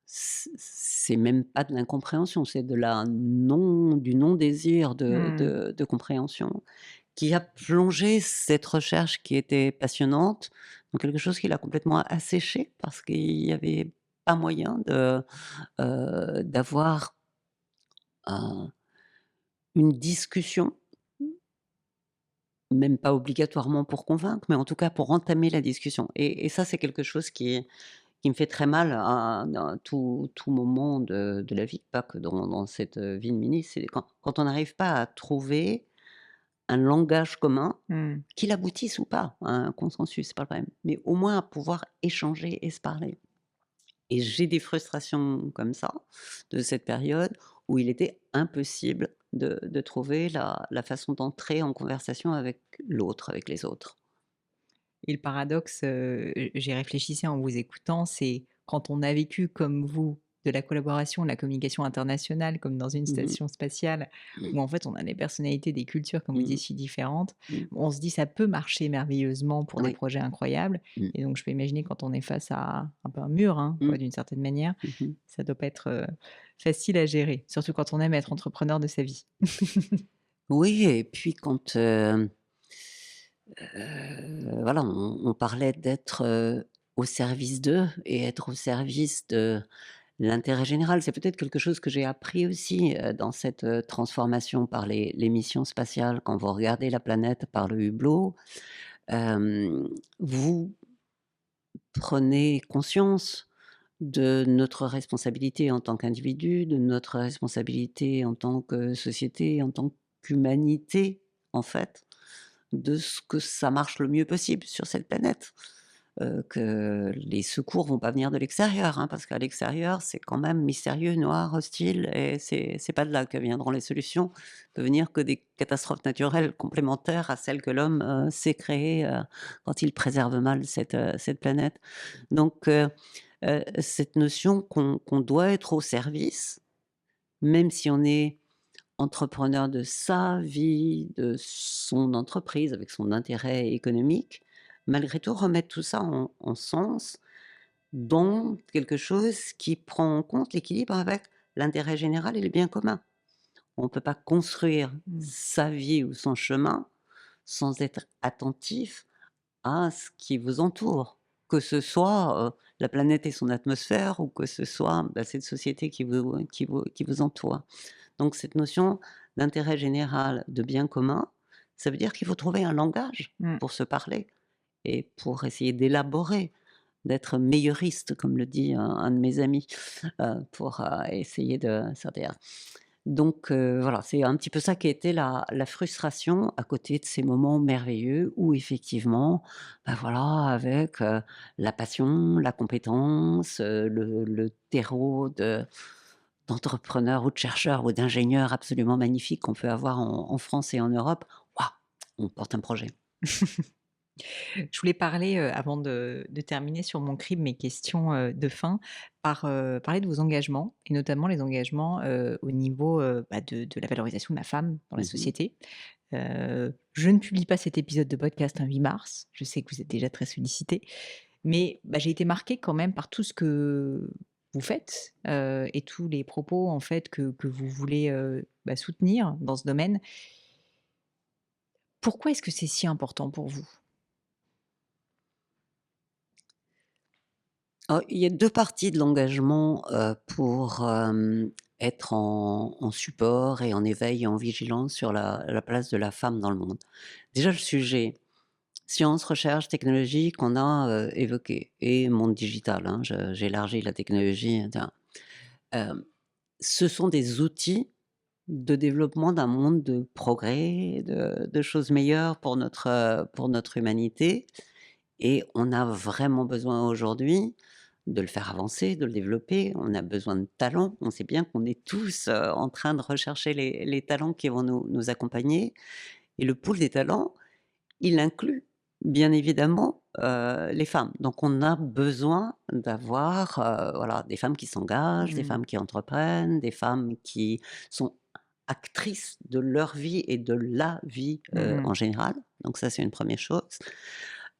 c'est même pas de l'incompréhension, c'est de la du non-désir Mmh. de compréhension qui a plongé cette recherche qui était passionnante dans quelque chose qui l'a complètement asséché parce qu'il y avait pas moyen d'avoir un une discussion, même pas obligatoirement pour convaincre, mais en tout cas pour entamer la discussion et ça, c'est quelque chose qui me fait très mal à tout moment de la vie, pas que dans cette, vie de ministre. C'est quand on n'arrive pas à trouver un langage commun, Mmh. qu'il aboutisse ou pas à un consensus, c'est pas le problème, mais au moins à pouvoir échanger et se parler et j'ai des frustrations comme ça, de cette période où il était impossible de trouver la façon d'entrer en conversation avec l'autre, avec les autres. Et le paradoxe, j'y réfléchissais en vous écoutant, c'est quand on a vécu comme vous de la collaboration, de la communication internationale comme dans une Mmh mh. station spatiale Mmh. où en fait on a des personnalités, des cultures comme vous disiez Mmh. si différentes, Mmh. on se dit: «Ça peut marcher merveilleusement pour des Oui. projets incroyables» Mmh. et donc je peux imaginer quand on est face à un peu un mur, hein, Mmh. quoi, d'une certaine manière, Mmh mh. ça doit pas être, facile à gérer, surtout quand on aime être entrepreneur de sa vie. Oui et puis quand, voilà, on parlait d'être, au service d'eux et être au service de l'intérêt général. C'est peut-être quelque chose que j'ai appris aussi, dans cette, transformation par les missions spatiales. Quand vous regardez la planète par le hublot, vous prenez conscience de notre responsabilité en tant qu'individu, de notre responsabilité en tant que société, en tant qu'humanité, en fait, de ce que ça marche le mieux possible sur cette planète. Que les secours vont pas venir de l'extérieur, hein, parce qu'à l'extérieur, c'est quand même mystérieux, noir, hostile et c'est pas de là que viendront les solutions. Peut venir que des catastrophes naturelles complémentaires à celles que l'homme, sait créer, quand il préserve mal cette planète. Donc cette notion qu'on doit être au service, même si on est entrepreneur de sa vie, de son entreprise, avec son intérêt économique, malgré tout remettre tout ça en sens dans quelque chose qui prend en compte l'équilibre avec l'intérêt général et le bien commun. On ne peut pas construire Mmh. sa vie ou son chemin sans être attentif à ce qui vous entoure, que ce soit, la planète et son atmosphère ou que ce soit, bah, cette société qui vous entoure. Donc cette notion d'intérêt général, de bien commun, ça veut dire qu'il faut trouver un langage Mmh. pour se parler et pour essayer d'élaborer, d'être meilleuriste, comme le dit un de mes amis, pour, essayer de sortir. Donc voilà, c'est un petit peu ça qui a été la frustration à côté de ces moments merveilleux où effectivement, bah, voilà, avec, la passion, la compétence, le terreau d'entrepreneurs ou de chercheurs ou d'ingénieurs absolument magnifiques qu'on peut avoir en France et en Europe, waouh, on porte un projet. Je voulais parler, avant de terminer sur mon crible, mes questions, de fin, parler de vos engagements et notamment les engagements, au niveau, bah, de la valorisation de la femme dans la Mmh. société. Je ne publie pas cet épisode de podcast un 8 mars. Je sais que vous êtes déjà très sollicité, mais bah, j'ai été marquée quand même par tout ce que vous faites, et tous les propos en fait que vous voulez, bah, soutenir dans ce domaine. Pourquoi est-ce que c'est si important pour vous? Alors, il y a 2 parties de l'engagement, pour, être en support et en éveil et en vigilance sur la place de la femme dans le monde. Déjà le sujet science, recherche, technologie qu'on a, évoqué et monde digital, hein, j'élargis la technologie, etc. Hem, Ce sont des outils de développement d'un monde de progrès, de choses meilleures pour notre humanité et on a vraiment besoin aujourd'hui de le faire avancer, de le développer. On a besoin de talents. On sait bien qu'on est tous, en train de rechercher les talents qui vont nous accompagner et le pool des talents, il inclut bien évidemment, les femmes. Donc on a besoin d'avoir, voilà, des femmes qui s'engagent, des Mmh. femmes qui entreprennent, des femmes qui sont actrices de leur vie et de la vie, Mmh. en général. Donc ça, c'est une première chose.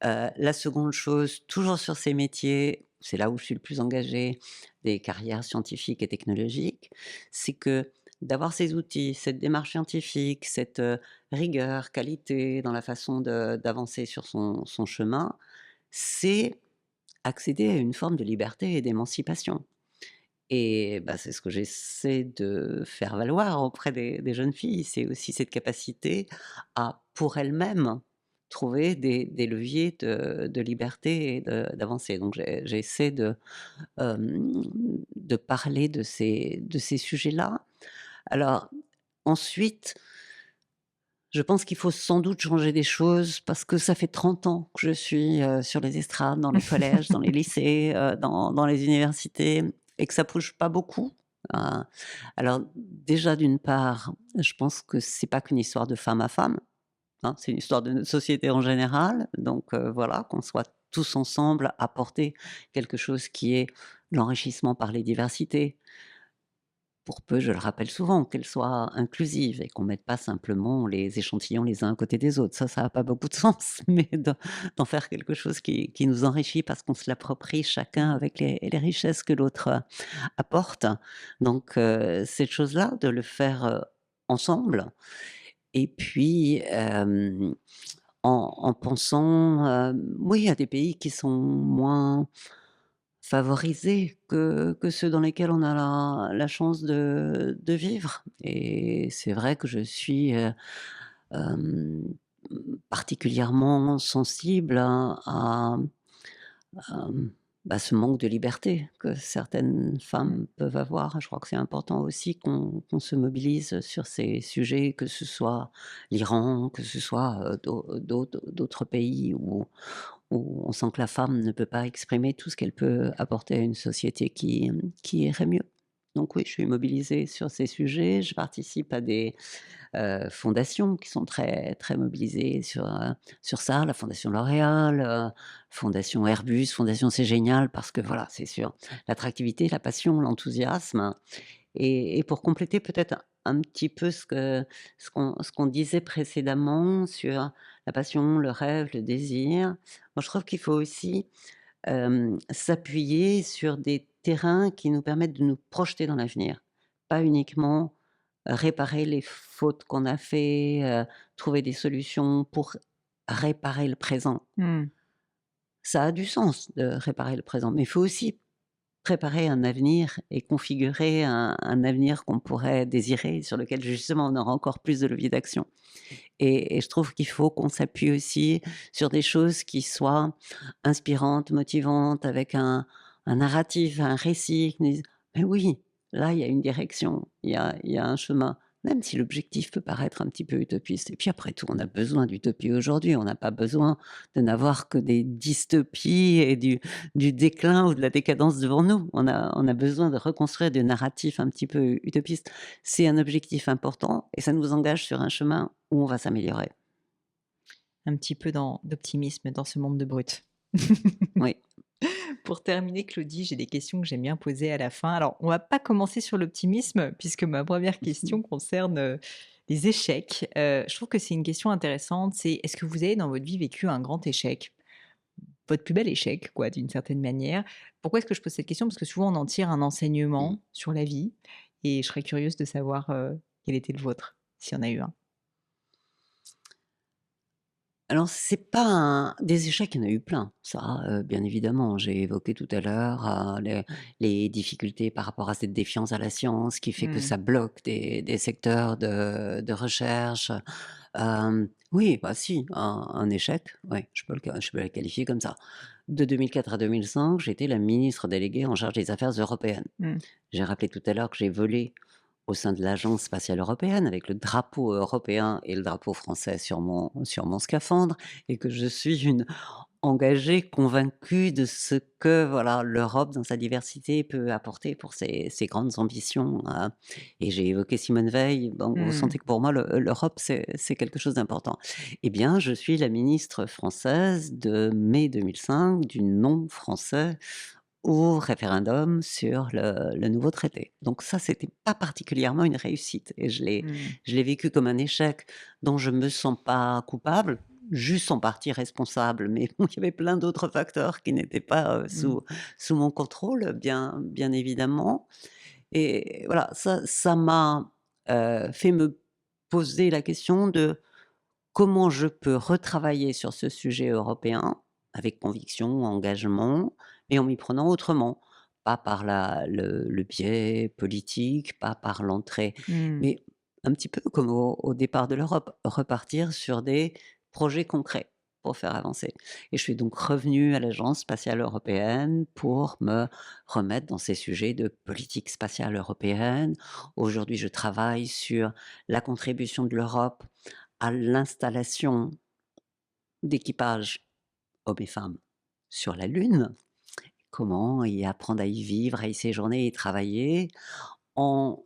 La seconde chose, toujours sur ces métiers, c'est là où je suis le plus engagée, des carrières scientifiques et technologiques, c'est que d'avoir ces outils, cette démarche scientifique, cette, rigueur, qualité dans la façon d'avancer sur son chemin, c'est accéder à une forme de liberté et d'émancipation et bah, c'est ce que j'essaie de faire valoir auprès des jeunes filles. C'est aussi cette capacité à, pour elles-mêmes, trouver des leviers de liberté et d'avancer. Donc j'essaie hem, de parler de ces sujets-là. Alors ensuite, je pense qu'il faut sans doute changer des choses parce que ça fait 30 ans que je suis, sur les estrades, dans les collèges, dans les lycées, dans les universités et que ça bouge pas beaucoup. Heu, alors déjà d'une part, je pense que c'est pas qu'une histoire de femme à femme, hein, c'est une histoire de notre société en général. Donc voilà, qu'on soit tous ensemble à porter quelque chose qui est l'enrichissement par les diversités. Pour peu, je le rappelle souvent, qu'elle soit inclusive et qu'on mette pas simplement les échantillons les uns à côté des autres. Ça a pas beaucoup de sens, mais d'en faire quelque chose qui nous enrichit parce qu'on se l'approprie chacun avec les richesses que l'autre, apporte. Donc cette chose-là, de le faire, ensemble et puis, en pensant, oui, à des pays qui sont moins favorisés que ceux dans lesquels on a la chance de vivre. Et c'est vrai que je suis, hem, particulièrement sensible à, bah, ce manque de liberté que certaines Mmh. femmes peuvent avoir. Je crois que c'est important aussi qu'on se mobilise sur ces sujets, que ce soit l'Iran, que ce soit, d'autres pays où on sent que la femme ne peut pas exprimer tout ce qu'elle peut apporter à une société qui irait mieux. Donc oui, je suis mobilisée sur ces sujets. Je participe à des fondations qui sont très, très mobilisées sur ça, la Fondation L'Oréal, Fondation Airbus, Fondation C'est Génial parce que voilà, c'est sur l'attractivité, la passion, l'enthousiasme. Et pour compléter peut-être un petit peu ce qu'on disait précédemment sur la passion, le rêve, le désir, moi je trouve qu'il faut aussi, s'appuyer sur des terrains qui nous permettent de nous projeter dans l'avenir. Pas uniquement réparer les fautes qu'on a fait, trouver des solutions pour réparer le présent. Mmh. Ça a du sens de réparer le présent, mais il faut aussi préparer un avenir et configurer un avenir qu'on pourrait désirer, sur lequel justement on aura encore plus de levier d'action. Et je trouve qu'il faut qu'on s'appuie aussi sur des choses qui soient inspirantes, motivantes, avec un narratif, un récit qui nous dise: «Mais oui, là il y a une direction, il y a un chemin». Même si l'objectif peut paraître un petit peu utopiste. Et puis après tout, on a besoin d'utopie aujourd'hui, on n'a pas besoin de n'avoir que des dystopies et du déclin ou de la décadence devant nous. On a besoin de reconstruire des narratifs un petit peu utopistes. C'est un objectif important et ça nous engage sur un chemin où on va s'améliorer. Un petit peu d'optimisme dans ce monde de brutes. Oui. Pour terminer, Claudie, j'ai des questions que j'aime bien poser à la fin. Alors, on va pas commencer sur l'optimisme, puisque ma première question concerne les échecs. Je trouve que c'est une question intéressante. C'est est-ce que vous avez dans votre vie vécu un grand échec? Votre plus bel échec, quoi, d'une certaine manière. Pourquoi est-ce que je pose cette question? Parce que souvent, on en tire un Mmh. enseignement sur la vie et je serais curieuse de savoir quel était le vôtre, s'il y en a eu un. Alors c'est pas des échecs, il y en a eu plein, ça, bien évidemment. J'ai évoqué tout à l'heure, les difficultés par rapport à cette défiance à la science qui fait que Mmh. ça bloque des secteurs de recherche. Oui, bah si, un échec, ouais, je peux le qualifier comme ça. De 2004 à 2005, j'étais la ministre déléguée en charge des affaires européennes. Mmh. J'ai rappelé tout à l'heure que j'ai volé au sein de l'Agence spatiale européenne avec le drapeau européen et le drapeau français sur mon scaphandre et que je suis une engagée, convaincue de ce que, voilà, l'Europe dans sa diversité peut apporter pour ses grandes ambitions, et j'ai évoqué Simone Veil. Bon, vous Mmh. sentez que pour moi l'Europe c'est quelque chose d'important. Eh bien, je suis la ministre française de mai 2005 du non français au référendum sur le nouveau traité. Donc ça, c'était pas particulièrement une réussite et je l'ai Mmh. je l'ai vécu comme un échec dont je me sens pas coupable, juste en partie responsable, mais bon, il y avait plein d'autres facteurs qui n'étaient pas, Mmh. sous mon contrôle, bien évidemment. Et voilà, ça m'a, fait me poser la question de comment je peux retravailler sur ce sujet européen avec conviction, engagement, et en m'y prenant autrement. Pas par le biais politique, pas par l'entrée, Mmh. mais un petit peu comme au départ de l'Europe, repartir sur des projets concrets pour faire avancer. Et je suis donc revenue à l'Agence spatiale européenne pour me remettre dans ces sujets de politique spatiale européenne. Aujourd'hui, je travaille sur la contribution de l'Europe à l'installation d'équipages hommes et femmes sur la Lune. Comment y apprendre à y vivre, à y séjourner et y travailler, en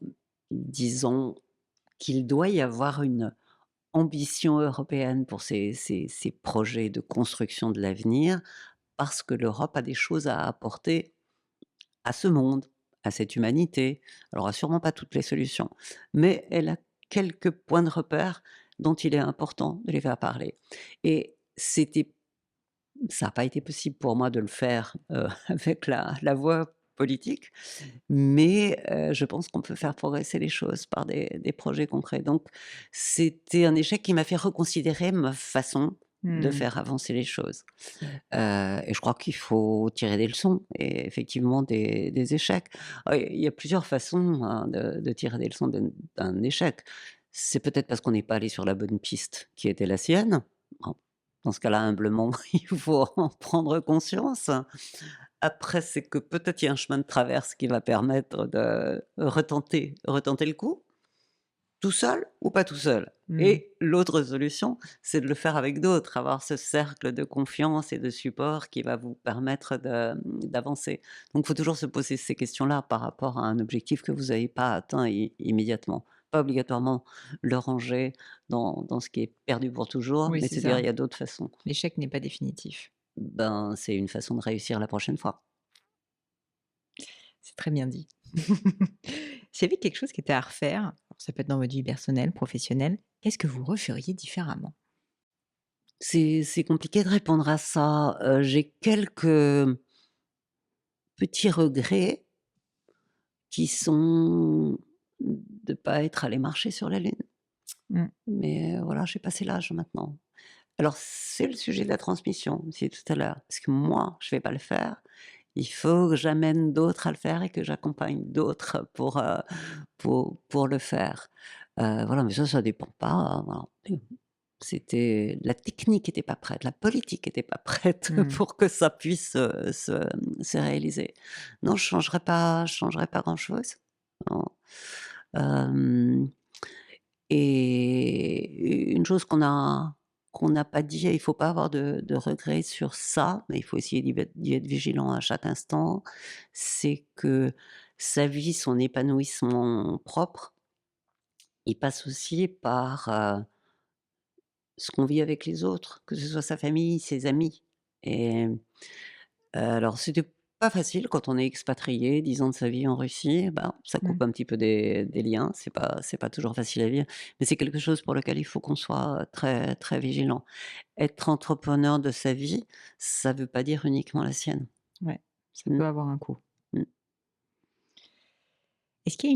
disant qu'il doit y avoir une ambition européenne pour ces projets de construction de l'avenir, parce que l'Europe a des choses à apporter à ce monde, à cette humanité. Elle aura sûrement pas toutes les solutions, mais elle a quelques points de repère dont il est important de les faire parler. Et ça n'a pas été possible pour moi de le faire, avec la voie politique, mais je pense qu'on peut faire progresser les choses par des projets concrets. Donc c'était un échec qui m'a fait reconsidérer ma façon de Mmh. faire avancer les choses. Et je crois qu'il faut tirer des leçons et effectivement des échecs. Il y a plusieurs façons, hein, de tirer des leçons d'un échec. C'est peut-être parce qu'on n'est pas allé sur la bonne piste qui était la sienne. Bon, dans ce cas-là, humblement, il faut en prendre conscience. Après, c'est que peut-être il y a un chemin de traverse qui va permettre de retenter le coup. Tout seul ou pas tout seul? Mmh. Et l'autre solution, c'est de le faire avec d'autres, avoir ce cercle de confiance et de support qui va vous permettre d'avancer. Donc il faut toujours se poser ces questions-là par rapport à un objectif que vous n'avez pas atteint immédiatement. Pas obligatoirement le ranger dans ce qui est perdu pour toujours, Oui, mais c'est se dire: ça. «Il y a d'autres façons». L'échec n'est pas définitif. Ben, c'est une façon de réussir la prochaine fois. C'est très bien dit. S'il y avait quelque chose qui était à refaire, alors ça peut être dans votre vie personnelle, professionnelle, qu'est-ce que vous referiez différemment? C'est compliqué de répondre à ça. J'ai quelques petits regrets qui sont de pas être allé marcher sur la lune. Mmh. Mais voilà, j'ai passé l'âge maintenant. Alors c'est le sujet de la transmission, c'est tout à l'heure, parce que moi, je vais pas le faire. Il faut que j'amène d'autres à le faire et que j'accompagne d'autres pour le faire. Voilà, mais ça dépend pas, voilà. C'était la technique était pas prête, la politique était pas prête Mmh. pour que ça puisse, se réaliser. Non, je changerais pas grand-chose, non. Hem Et une chose qu'on n'a pas dit, et il faut pas avoir de regrets sur ça, mais il faut essayer d'y être vigilant à chaque instant, c'est que sa vie, son épanouissement propre, il passe aussi par, ce qu'on vit avec les autres, que ce soit sa famille, ses amis. Et alors c'était pas facile quand on est expatrié, 10 ans de sa vie en Russie, ben, ça Mmh. coupe un petit peu des liens, c'est pas toujours facile à vivre, mais c'est quelque chose pour lequel il faut qu'on soit très, très vigilant. Être entrepreneur de sa vie, ça veut pas dire uniquement la sienne. Ouais, ça Mmh, peut avoir un coût. mmh. Est-ce qu'il y a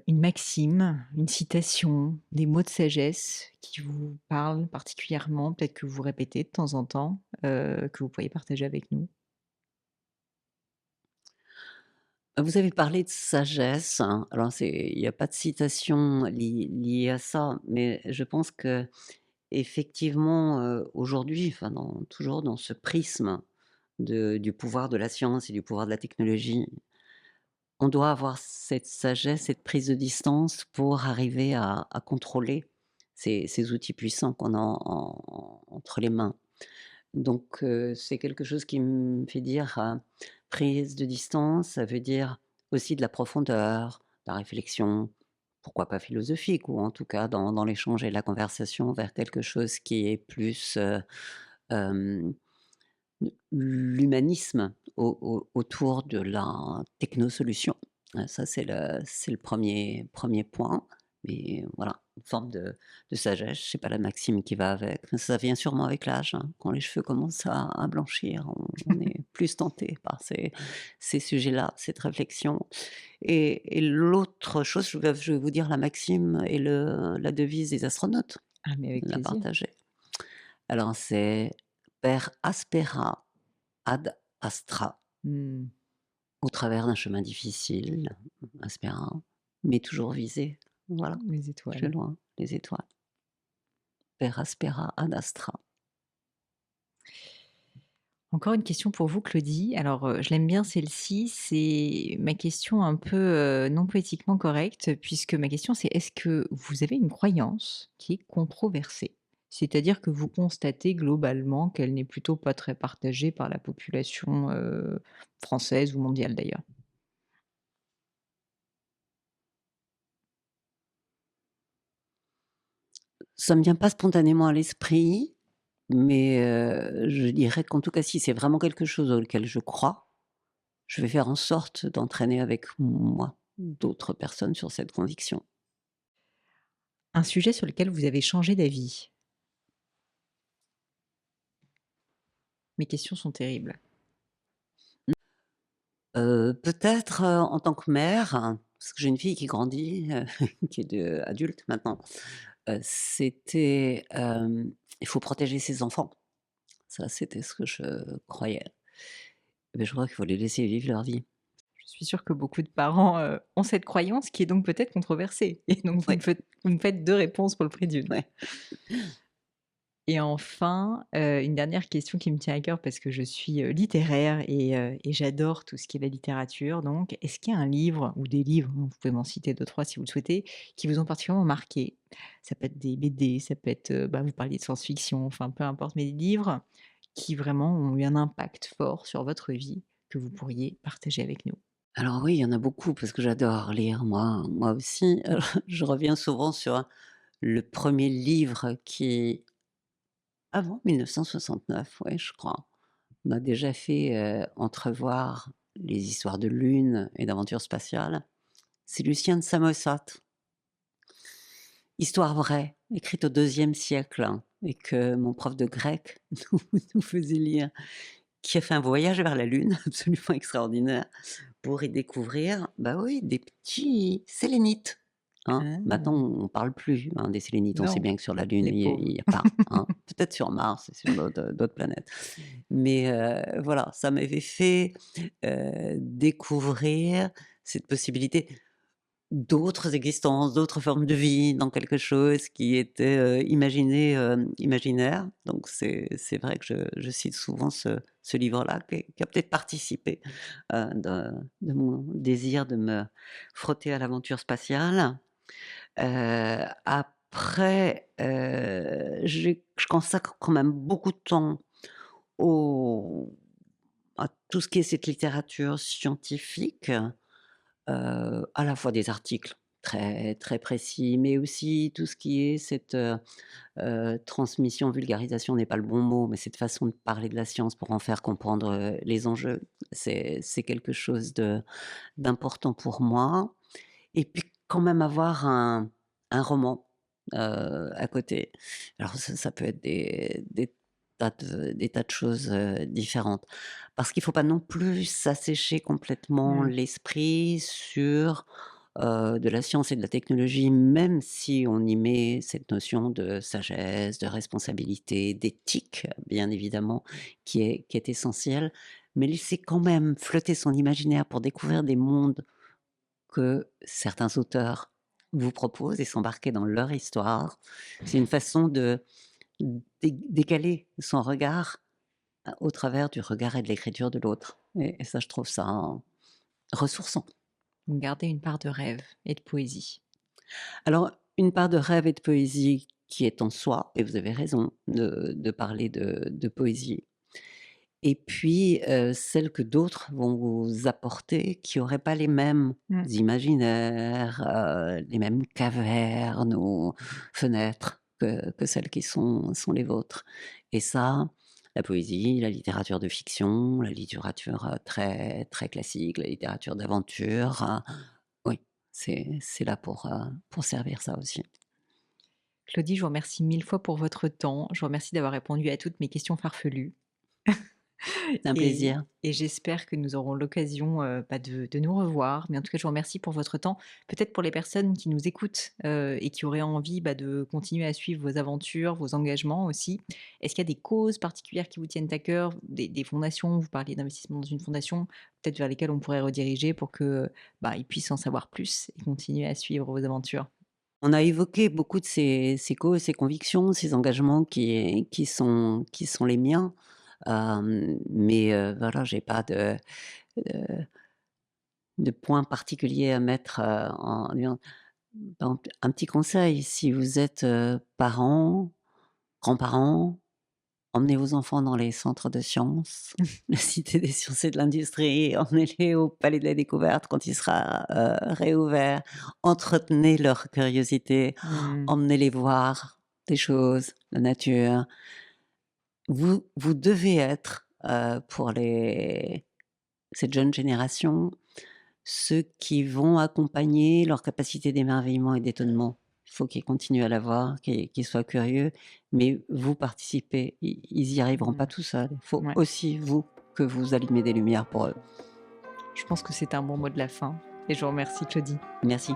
une maxime, une citation, des mots de sagesse qui vous parlent particulièrement, peut-être que vous répétez de temps en temps, que vous pourriez partager avec nous? Vous avez parlé de sagesse, hein, alors il y a pas de citation liée à ça, mais je pense qu'effectivement, aujourd'hui, enfin toujours dans ce prisme du pouvoir de la science et du pouvoir de la technologie, on doit avoir cette sagesse, cette prise de distance pour arriver à contrôler ces outils puissants qu'on a entre les mains. Donc c'est quelque chose qui me fait dire, prise de distance, ça veut dire aussi de la profondeur, de la réflexion, pourquoi pas philosophique, ou en tout cas dans l'échange et la conversation vers quelque chose qui est plus, hem l'humanisme autour de la technosolution. Ça c'est le premier point, mais voilà, une forme de sagesse, je sais pas la maxime qui va avec, mais ça vient sûrement avec l'âge, hein. Quand les cheveux commencent à blanchir, on est plus tenté par ces sujets-là, cette réflexion. Et l'autre chose, je vais vous dire la maxime et la devise des astronautes, Ah mais avec la plaisir. partager. Alors c'est: «Per aspera ad astra», Mmh. au travers d'un chemin difficile, aspérant, mais toujours visé, voilà, Les plus étoiles. loin, les étoiles. Per aspera ad astra. Encore une question pour vous, Claudie. Alors, je l'aime bien celle-ci, c'est ma question un peu, non poétiquement correcte, puisque ma question c'est: est-ce que vous avez une croyance qui est controversée? C'est-à-dire que vous constatez globalement qu'elle n'est plutôt pas très partagée par la population, française ou mondiale d'ailleurs? Ça me vient pas spontanément à l'esprit, mais je dirais qu'en tout cas, si c'est vraiment quelque chose auquel je crois, je vais faire en sorte d'entraîner avec moi d'autres personnes sur cette conviction. Un sujet sur lequel vous avez changé d'avis? Mes questions sont terribles. Peut-être, en tant que mère, hein, parce que j'ai une fille qui grandit, qui est adulte maintenant. C'était, il faut protéger ses enfants. Ça, c'était ce que je croyais. Mais je crois qu'il faut les laisser vivre leur vie. Je suis sûre que beaucoup de parents, ont cette croyance qui est donc peut-être controversée et donc Oui, vous me faites 2 réponses pour le prix d'une. ouais. Et enfin, une dernière question qui me tient à cœur parce que je suis, littéraire et j'adore tout ce qui est la littérature donc. Est-ce qu'il y a un livre ou des livres, hein, vous pouvez m'en citer 2-3 si vous le souhaitez, qui vous ont particulièrement marqué? Ça peut être des BD, ça peut être, bah, vous parliez de science-fiction, enfin peu importe, mais des livres qui vraiment ont eu un impact fort sur votre vie, que vous pourriez partager avec nous? Alors oui, il y en a beaucoup parce que j'adore lire moi aussi. Je reviens souvent sur le premier livre qui, avant 1969, ouais, je crois, m'a déjà fait, entrevoir les histoires de lune et d'aventures spatiales. C'est Lucien de Samosate. Histoire vraie, écrite au IIe siècle, hein, et que mon prof de grec nous faisait lire, qui a fait un voyage vers la lune absolument extraordinaire pour y découvrir, bah oui, des petits sélénites, hein. Maintenant, Ah! on parle plus, hein, des sélénites. On sait Non, bien que sur la lune, les il pauvres. y a pas, hein. Peut-être sur Mars et sur d'autres planètes. Mais voilà, ça m'avait fait, découvrir cette possibilité d'autres existences, d'autres formes de vie dans quelque chose qui était, imaginaire. Donc c'est vrai que je cite souvent ce livre-là qui a peut-être participé, de mon désir de me frotter à l'aventure spatiale. Après, je consacre quand même beaucoup de temps au à tout ce qui est cette littérature scientifique. À la fois des articles très, très précis, mais aussi tout ce qui est cette, transmission, vulgarisation n'est pas le bon mot, mais cette façon de parler de la science pour en faire comprendre, les enjeux. C'est quelque chose d'important pour moi et puis quand même avoir un roman, à côté. Alors ça peut être des tas de choses, différentes. Parce qu'il ne faut pas non plus s'assécher complètement Mmh. l'esprit sur, de la science et de la technologie, même si on y met cette notion de sagesse, de responsabilité, d'éthique, bien évidemment, qui est essentielle. Mais laisser quand même flotter son imaginaire pour découvrir des mondes que certains auteurs vous proposent et s'embarquer dans leur histoire. C'est une façon de décaler son regard, au travers du regard et de l'écriture de l'autre et ça, je trouve ça ressourçant. Vous gardez une part de rêve et de poésie. Alors, une part de rêve et de poésie qui est en soi et vous avez raison de parler de poésie et puis, celle que d'autres vont vous apporter qui n'auraient pas les mêmes Mmh. imaginaires, les mêmes cavernes ou fenêtres que celles qui sont les vôtres et ça, la poésie, la littérature de fiction, la littérature, très, très classique, la littérature d'aventure, oui, c'est là pour servir ça aussi. Claudie, je vous remercie 1000 fois pour votre temps. Je vous remercie d'avoir répondu à toutes mes questions farfelues C'est un et plaisir. j'espère que nous aurons l'occasion, bah, de nous revoir. Mais en tout cas, je vous remercie pour votre temps. Peut-être pour les personnes qui nous écoutent, et qui auraient envie, bah, de continuer à suivre vos aventures, vos engagements aussi. Est-ce qu'il y a des causes particulières qui vous tiennent à cœur? Des fondations? Vous parliez d'investissement dans une fondation, peut-être vers lesquelles on pourrait rediriger pour que, bah, ils puissent en savoir plus et continuer à suivre vos aventures? On a évoqué beaucoup de ces causes, ces convictions, ces engagements qui sont les miens, mais voilà, j'ai pas heu, de point particulier à mettre, en disant par exemple, un petit conseil, si vous êtes, parents, grands-parents, emmenez vos enfants dans les centres de sciences, la Cité des sciences et de l'industrie, emmenez-les au Palais de la découverte quand il sera, réouvert. Entretenez leur curiosité, Mmh. emmenez-les voir des choses, la nature. Vous devez être, pour cette jeune génération, ceux qui vont accompagner leur capacité d'émerveillement et d'étonnement. Il faut qu'ils continuent à l'avoir, qu'ils soient curieux, mais vous participez. Ils y arriveront pas Mmh. tout seuls. Il faut Ouais. aussi, vous, que vous allumez des lumières pour eux. Je pense que c'est un bon mot de la fin et je vous remercie Claudie. Merci.